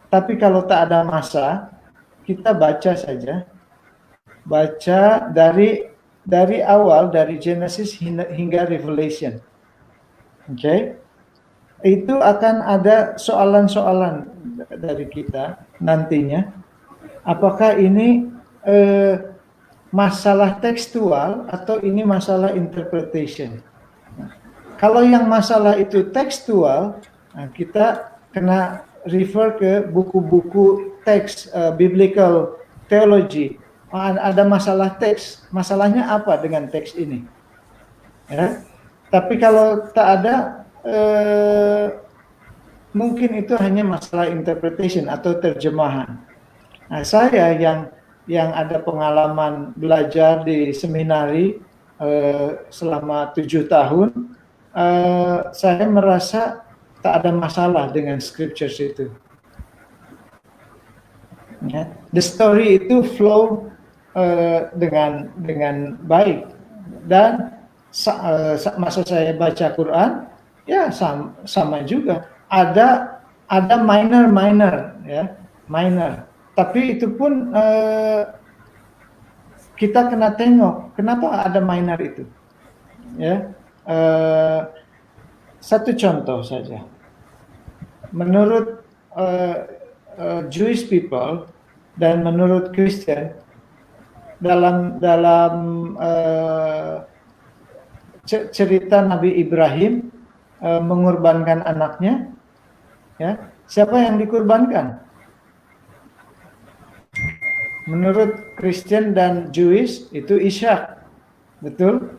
Tapi kalau tak ada masa, kita baca saja. Baca dari awal, dari Genesis hingga Revelation. Oke? Itu akan ada soalan-soalan dari kita nantinya. Apakah ini masalah tekstual atau ini masalah interpretation? Kalau yang masalah itu tekstual, kita kena refer ke buku-buku teks biblical theology. Ada masalah teks, masalahnya apa dengan teks ini? Ya. Tapi kalau tak ada, mungkin itu hanya masalah interpretation atau terjemahan. Nah, saya yang ada pengalaman belajar di seminari selama 7 tahun, saya merasa tak ada masalah dengan scriptures itu. Ya, the story itu flow dengan baik, dan masa saya baca Quran, ya sama juga. Ada minor, ya, minor. Tapi itu pun kita kena tengok kenapa ada minor itu. Ya. Satu contoh saja. Menurut Jewish people dan menurut Kristen, dalam cerita Nabi Ibrahim mengorbankan anaknya, ya, siapa yang dikorbankan? Menurut Kristen dan Jewish itu Ishak, betul?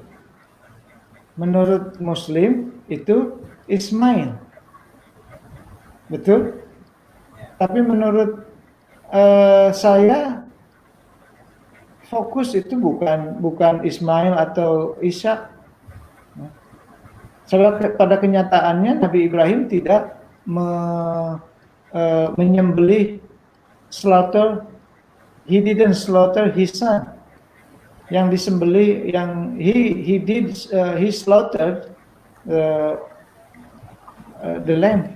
Menurut Muslim itu Ismail, betul? Tapi menurut saya fokus itu bukan Ismail atau Ishak. Sebab pada kenyataannya Nabi Ibrahim tidak menyembelih, slaughter. He didn't slaughter his son. Yang disembelih, yang he slaughtered the lamb.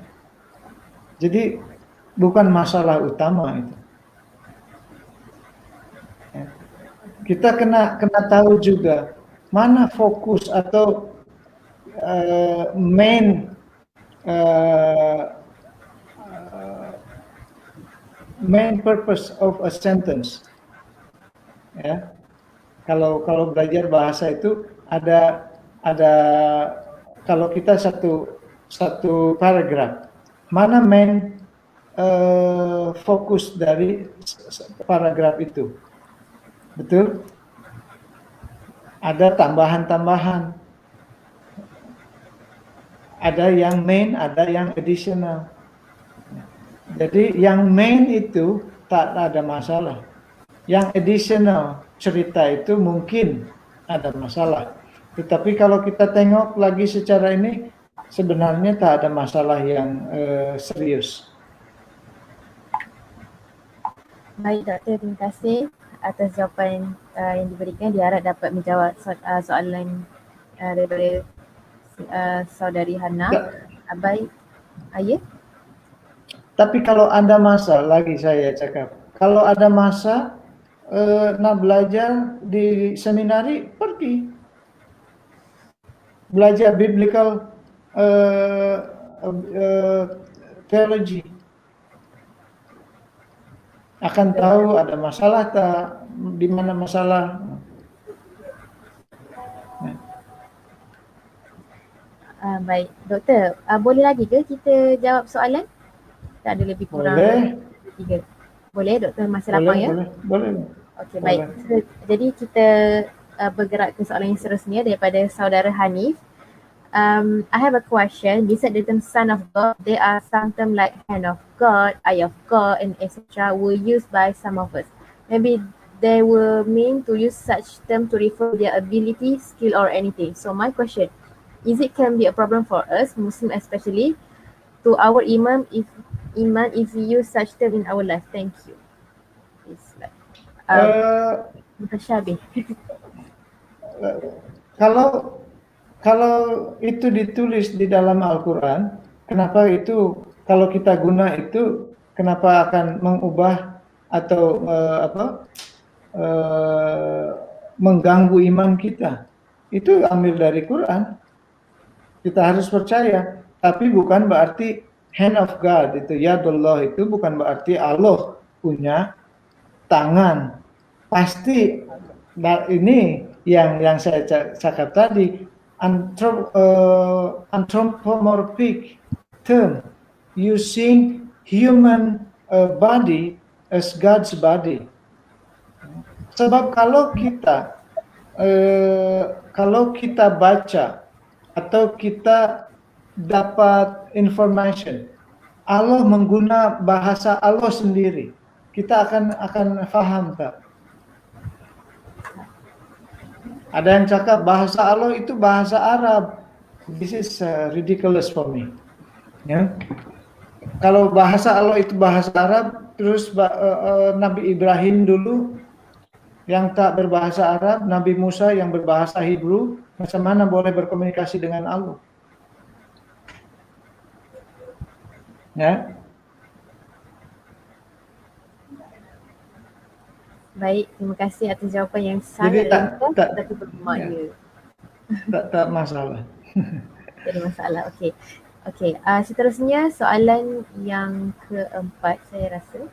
Jadi bukan masalah utama itu. Kita kena tahu juga mana fokus atau main purpose of a sentence. Ya, kalau belajar bahasa itu ada kalau kita satu paragraf, mana main fokus dari paragraf itu, betul? Ada tambahan-tambahan, ada yang main, ada yang additional. Jadi yang main itu tak ada masalah. Yang additional cerita itu mungkin ada masalah. Tetapi kalau kita tengok lagi secara ini, sebenarnya tak ada masalah yang serius. Baik Doktor, terima kasih atas jawapan yang diberikan. Diharap dapat menjawab soalan daripada saudari Hana. Baik, Ayah. Tapi kalau ada masa, lagi saya cakap, kalau ada masa nak belajar di seminari, pergi. Belajar biblical theology. Akan tahu ada masalah tak, di mana masalah. Baik, Doktor, boleh lagi ke kita jawab soalan? Tak ada lebih kurang. Boleh. 3. Boleh Doktor, masa lapang ya? Boleh. Okey, baik. Jadi kita bergerak ke soalan yang seterusnya daripada saudara Hanif. I have a question. Beside the term son of God, there are some terms like hand of God, eye of God, and etc. were used by some of us. Maybe they were meant to use such term to refer their ability, skill, or anything. So my question, is it can be a problem for us, Muslim especially, to our iman if we use such term in our life? Thank you. It's like mutashabih. Kalau itu ditulis di dalam Al-Quran, kenapa itu kalau kita guna itu kenapa akan mengubah atau mengganggu iman kita? Itu ambil dari Quran. Kita harus percaya, tapi bukan berarti hand of God itu, yadullah itu bukan berarti Allah punya tangan. Pasti ini yang saya cakap tadi, anthropomorphic term using human body as God's body. Sebab kalau kita baca atau kita dapat information, Allah mengguna bahasa Allah sendiri, kita akan faham tak? Ada yang cakap bahasa Allah itu bahasa Arab. This is ridiculous for me. Ya. Kalau bahasa Allah itu bahasa Arab, terus Nabi Ibrahim dulu yang tak berbahasa Arab, Nabi Musa yang berbahasa Hebrew, macam mana boleh berkomunikasi dengan Allah? Ya. Baik, terima kasih atas jawapan yang sangat lengkap tapi bermakna. Tak masalah. Tak ada masalah. Okey. Seterusnya soalan yang keempat saya rasa.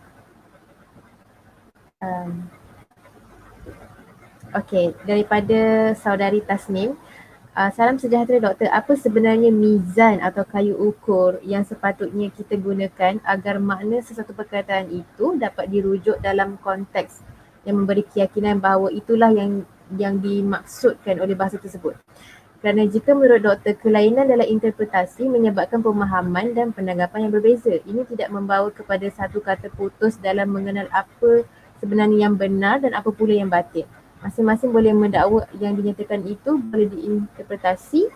Okey, daripada saudari Tasnim. Salam sejahtera Doktor. Apa sebenarnya mizan atau kayu ukur yang sepatutnya kita gunakan agar makna sesuatu perkataan itu dapat dirujuk dalam konteks yang memberi keyakinan bahawa itulah yang dimaksudkan oleh bahasa tersebut. Kerana jika menurut doktor, kelainan dalam interpretasi menyebabkan pemahaman dan penanggapan yang berbeza. Ini tidak membawa kepada satu kata putus dalam mengenal apa sebenarnya yang benar dan apa pula yang batil. Masing-masing boleh mendakwa yang dinyatakan itu boleh diinterpretasi.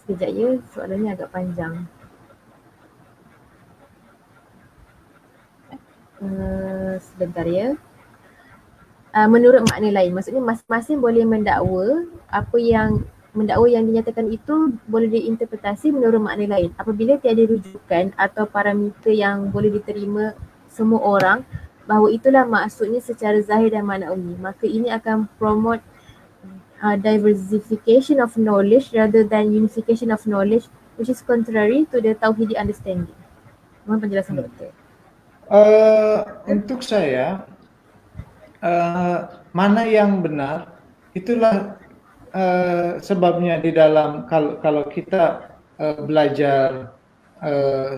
Sekejap ya, soalannya agak panjang. Sebentar ya. Menurut makna lain, maksudnya masing-masing boleh mendakwa yang dinyatakan itu boleh diinterpretasi menurut makna lain. Apabila tiada rujukan atau parameter yang boleh diterima semua orang bahawa itulah maksudnya secara zahir dan maknawi, maka ini akan promote diversification of knowledge rather than unification of knowledge, which is contrary to the Tauhidi understanding. Mohon penjelasan doktor. Untuk saya, mana yang benar itulah sebabnya di dalam kalau kita belajar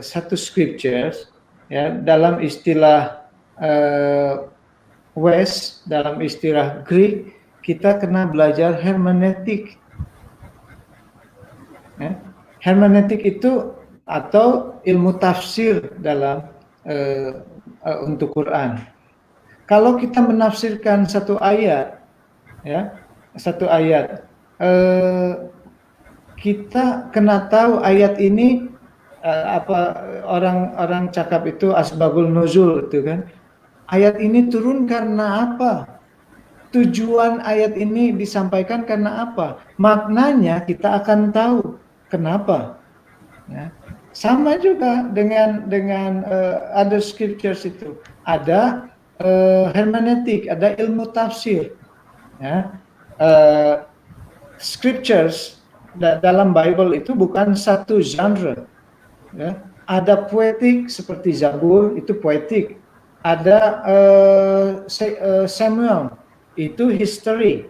satu scriptures ya, dalam istilah West, dalam istilah Greek, kita kena belajar hermeneutik. Ya. Hermeneutik itu atau ilmu tafsir dalam untuk Quran. Kalau kita menafsirkan satu ayat, ya, satu ayat, kita kena tahu ayat ini apa orang cakap itu asbabul nuzul itu kan. Ayat ini turun karena apa? Tujuan ayat ini disampaikan karena apa? Maknanya kita akan tahu kenapa. Ya. Sama juga dengan other scriptures itu. Ada hermeneutik, ada ilmu tafsir. Ya. Scriptures dalam Bible itu bukan satu genre. Ya. Ada poetik seperti Zabur, itu poetik. Ada Samuel, itu history.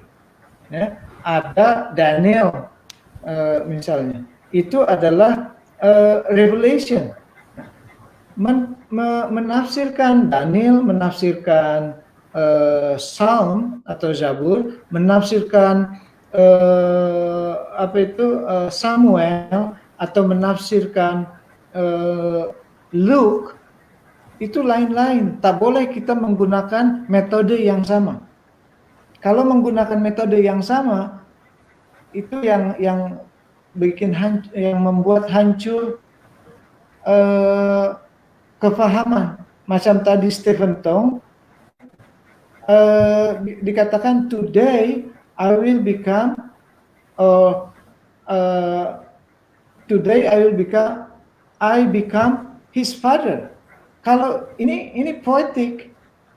Ya. Ada Daniel misalnya, itu adalah revelation. Menafsirkan Daniel, menafsirkan Psalm atau Zabur, menafsirkan Samuel atau menafsirkan Luke, itu lain-lain. Tak boleh kita menggunakan metode yang sama. Kalau menggunakan metode yang sama, itu yang membuat hancur kefahaman. Macam tadi Stephen Tong dikatakan, today I will become I become his father. Kalau ini poetik,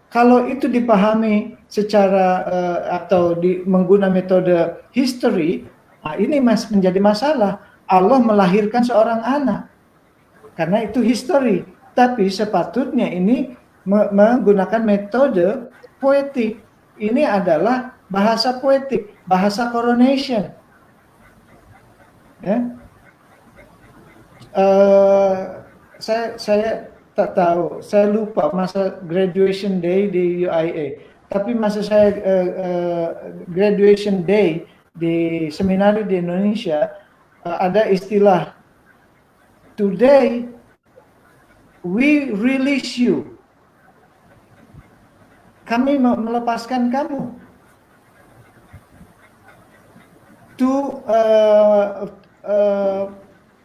kalau itu dipahami secara atau menggunakan metode history, ini menjadi masalah. Allah melahirkan seorang anak karena itu history, tapi sepatutnya ini menggunakan metode poetik. Ini adalah bahasa poetik, bahasa coronation. Ya. Saya tak tahu, saya lupa masa graduation day di UIA. Tapi masa saya graduation day di seminari di Indonesia, ada istilah, today we release you. Kami melepaskan kamu.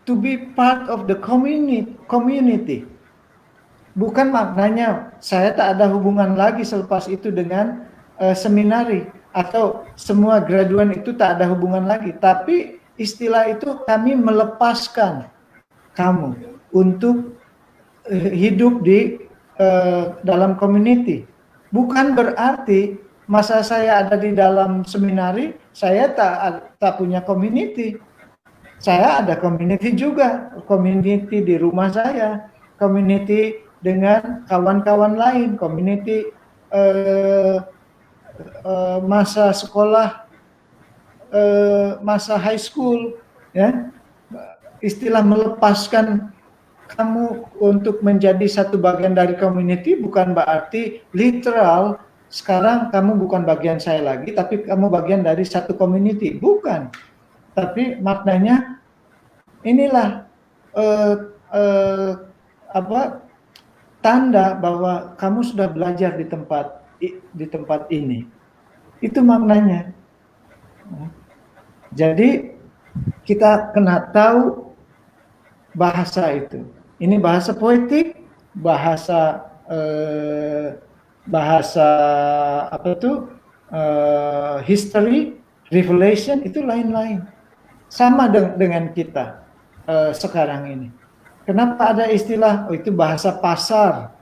To be part of the community. Bukan maknanya saya tak ada hubungan lagi selepas itu dengan seminari atau semua graduan itu tak ada hubungan lagi. Tapi istilah itu kami melepaskan kamu untuk hidup di dalam community. Bukan berarti masa saya ada di dalam seminari saya tak punya community. Saya ada community juga, community di rumah saya, community dengan kawan-kawan lain, community masa sekolah, masa high school, ya. Istilah melepaskan kamu untuk menjadi satu bagian dari community bukan berarti literal sekarang kamu bukan bagian saya lagi, tapi kamu bagian dari satu community. Bukan. Tapi maknanya inilah tanda bahwa kamu sudah belajar di tempat ini. Itu maknanya. Jadi kita kena tahu bahasa itu. Ini bahasa poetik, bahasa history, revelation, itu lain-lain. Sama dengan kita sekarang ini. Kenapa ada istilah itu bahasa pasar,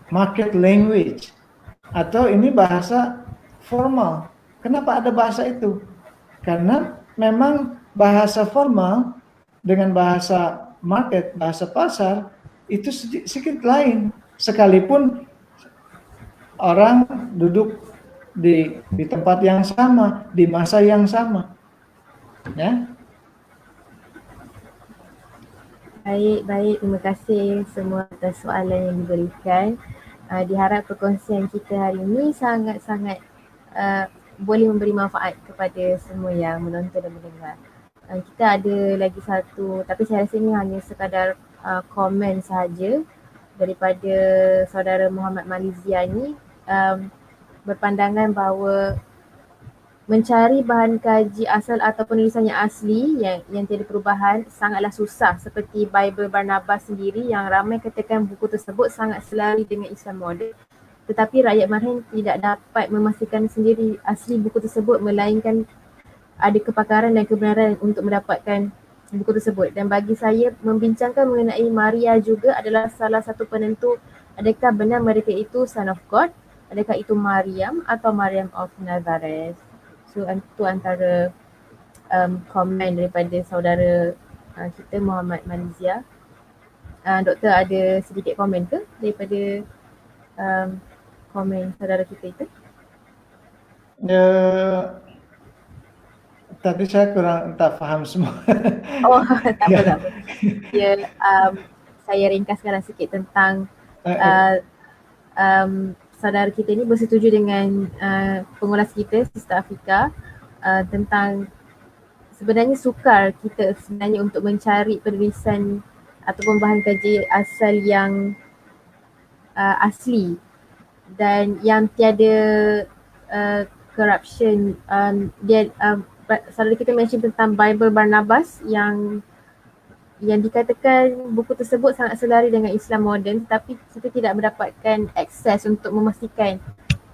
market language, atau ini bahasa formal? Kenapa ada bahasa itu? Karena memang bahasa formal dengan bahasa market, bahasa pasar itu sedikit lain. Sekalipun orang duduk di tempat yang sama, di masa yang sama, ya. Baik, terima kasih semua atas soalan yang diberikan. Diharap perkongsian kita hari ini sangat-sangat boleh memberi manfaat kepada semua yang menonton dan mendengar. Kita ada lagi satu, tapi saya rasa ini hanya sekadar komen sahaja daripada saudara Muhammad Malizia ni, berpandangan bahawa mencari bahan kaji asal atau penulisan yang asli yang tiada perubahan sangatlah susah, seperti Bible Barnabas sendiri yang ramai katakan buku tersebut sangat selari dengan Islam moden, tetapi rakyat marhaen tidak dapat memastikan sendiri asli buku tersebut, melainkan ada kepakaran dan kebenaran untuk mendapatkan buku tersebut. Dan bagi saya, membincangkan mengenai Maria juga adalah salah satu penentu adakah benar mereka itu Son of God, adakah itu Maryam atau Maryam of Nazareth. So itu antara komen daripada saudara kita Muhammad Malizia. Doktor ada sedikit komen ke daripada komen saudara kita itu? Tadi saya kurang tak faham semua. Oh, tak apa. Ya, saya ringkaskanlah sikit tentang saudara kita ini bersetuju dengan pengulas kita, Sister Afika, tentang sebenarnya sukar kita sebenarnya untuk mencari penulisan ataupun bahan kaji asal yang asli dan yang tiada corruption. Saudara kita mention tentang Bible Barnabas yang dikatakan buku tersebut sangat selari dengan Islam moden, tetapi kita tidak mendapatkan akses untuk memastikan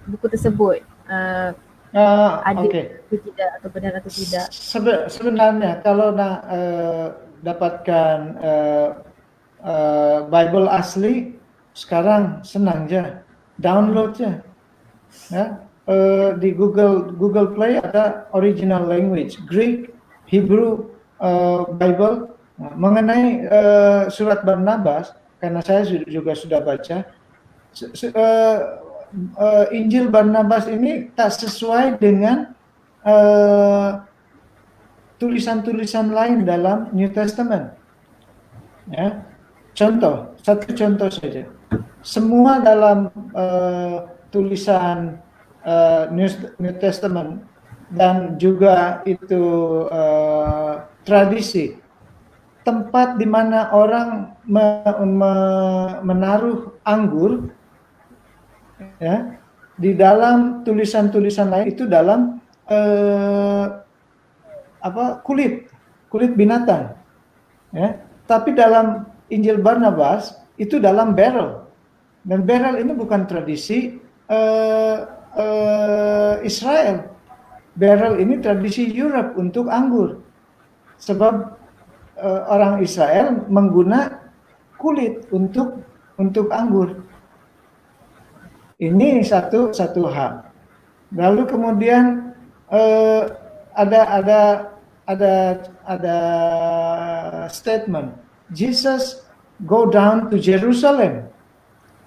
buku tersebut ada atau tidak, atau benar atau tidak. Sebenarnya kalau nak dapatkan Bible asli sekarang senang je, download je, ya. Di Google Play ada original language, Greek, Hebrew, Bible. Mengenai surat Barnabas, karena saya juga sudah baca, Injil Barnabas ini tak sesuai dengan tulisan-tulisan lain dalam New Testament. Ya, satu contoh saja. Semua dalam tulisan New Testament dan juga itu tradisi, tempat di mana orang menaruh anggur, ya, di dalam tulisan-tulisan lain itu dalam kulit binatang, ya. Tapi dalam Injil Barnabas itu dalam barrel, dan barrel ini bukan tradisi Israel. Barrel ini tradisi Europe untuk anggur, sebab orang Israel mengguna kulit untuk anggur. Ini satu hal. Lalu kemudian ada statement, Jesus go down to Jerusalem.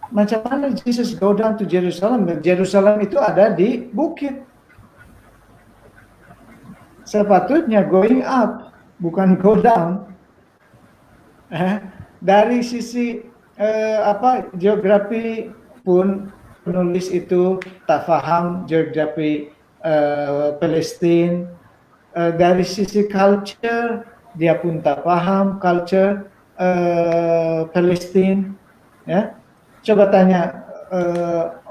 Macam mana Jesus go down to Jerusalem? Jerusalem itu ada di bukit. Sepatutnya going up, bukan go down. Dari sisi geografi pun, penulis itu tak faham geografi Palestina, dari sisi culture dia pun tak paham culture Palestina, ya. Coba tanya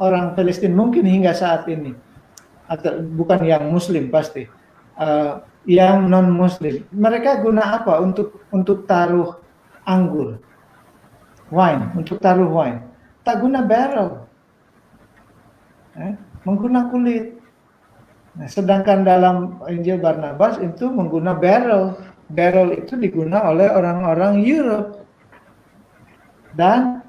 orang Palestina mungkin hingga saat ini, atau bukan yang Muslim pasti, yang non Muslim, mereka guna apa untuk taruh anggur, wine, untuk taruh wine, tak guna barrel, menggunakan kulit. Nah, sedangkan dalam Injil Barnabas itu menggunakan barrel. Barrel itu digunakan oleh orang-orang Europe. Dan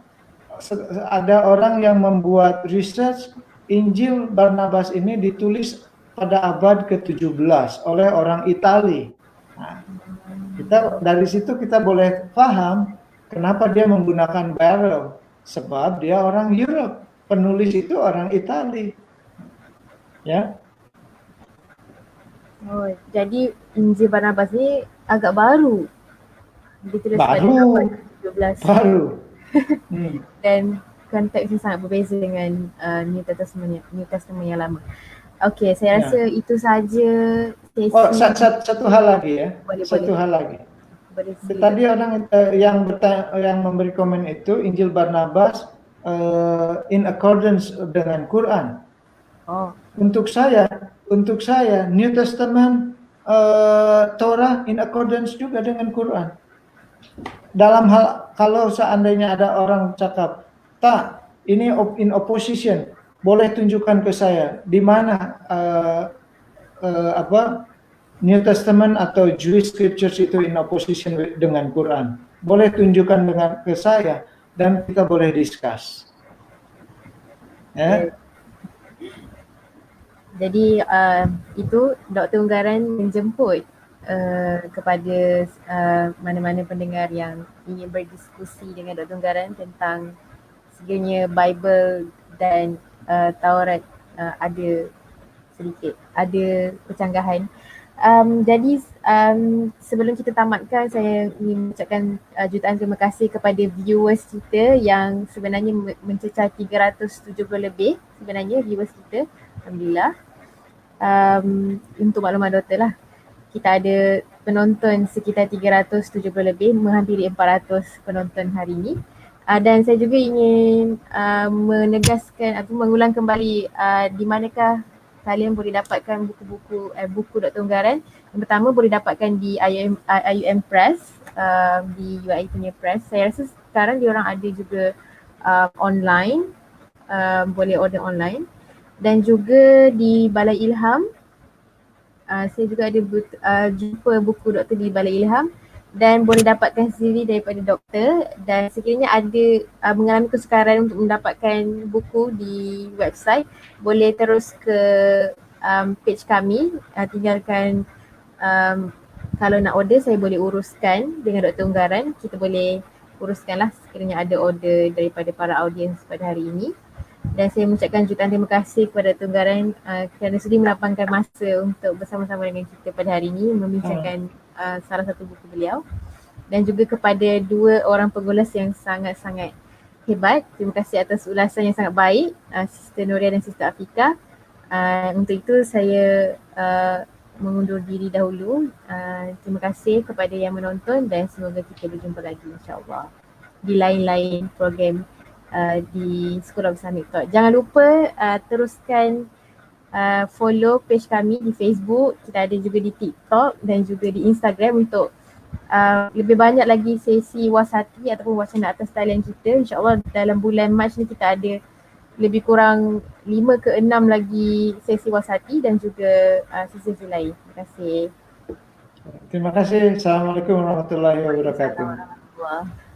ada orang yang membuat research, Injil Barnabas ini ditulis pada abad ke-17 oleh orang Itali. Nah, dari situ kita boleh paham kenapa dia menggunakan barrel. Sebab dia orang Europe. Penulis itu orang Itali. Ya. Oh, jadi Injil Barnabas ni agak baru. Ditulis pada Baru. abad ke-17. Baru. Dan konteksnya sangat berbeza dengan New Testament yang lama. Okey, saya rasa itu saja sesi. Oh, satu hal lagi ya. Boleh. Hal lagi. Boleh Tadi orang yang memberi komen itu Injil Barnabas in accordance dengan Quran. Oh. Untuk saya New Testament Torah in accordance juga dengan Quran. Dalam hal kalau seandainya ada orang cakap, tak, ini in opposition, boleh tunjukkan ke saya di mana New Testament atau Jewish Scriptures itu in opposition dengan Quran. Boleh tunjukkan ke saya dan kita boleh discuss. Ya. Jadi itu Dr. Unggaran menjemput kepada mana-mana pendengar yang ingin berdiskusi dengan Dr. Unggaran tentang sekiranya Bible dan Taurat ada percanggahan. Jadi sebelum kita tamatkan, saya ingin mengucapkan jutaan terima kasih kepada viewers kita yang sebenarnya mencecah 370 lebih sebenarnya viewers kita. Alhamdulillah. Untuk maklumat doktor lah, kita ada penonton sekitar 370 lebih, menghampiri 400 penonton hari ini. Dan saya juga ingin menegaskan atau mengulang kembali di manakah kalian boleh dapatkan buku Dr. Unggaran. Yang pertama boleh dapatkan di IUM Press, di UI punya press. Saya rasa sekarang diorang ada juga online, boleh order online. Dan juga di Balai Ilham, saya juga ada jumpa buku doktor di Balai Ilham dan boleh dapatkan sendiri daripada doktor. Dan sekiranya ada mengalami kesukaran untuk mendapatkan buku di website, boleh terus ke page kami, tinggalkan kalau nak order saya boleh uruskan dengan Dr. Unggaran. Kita boleh uruskanlah sekiranya ada order daripada para audiens pada hari ini. Dan saya mengucapkan jutaan terima kasih kepada Dr. Unggaran kerana sudi melapangkan masa untuk bersama-sama dengan kita pada hari ini membincangkan salah satu buku beliau. Dan juga kepada dua orang pengulas yang sangat-sangat hebat. Terima kasih atas ulasan yang sangat baik, Sister Nuria dan Sister Afika. Untuk itu saya mengundur diri dahulu. Terima kasih kepada yang menonton dan semoga kita berjumpa lagi insya-Allah di lain-lain program di School of Islamic Thought. Jangan lupa teruskan follow page kami di Facebook, kita ada juga di TikTok dan juga di Instagram untuk lebih banyak lagi sesi wasati ataupun wacana atas talian kita. InsyaAllah dalam bulan Mac ni kita ada lebih kurang 5 ke 6 lagi sesi wasati dan juga sesi lain. Terima kasih. Terima kasih. Assalamualaikum warahmatullahi wabarakatuh. Assalamualaikum warahmatullahi wabarakatuh.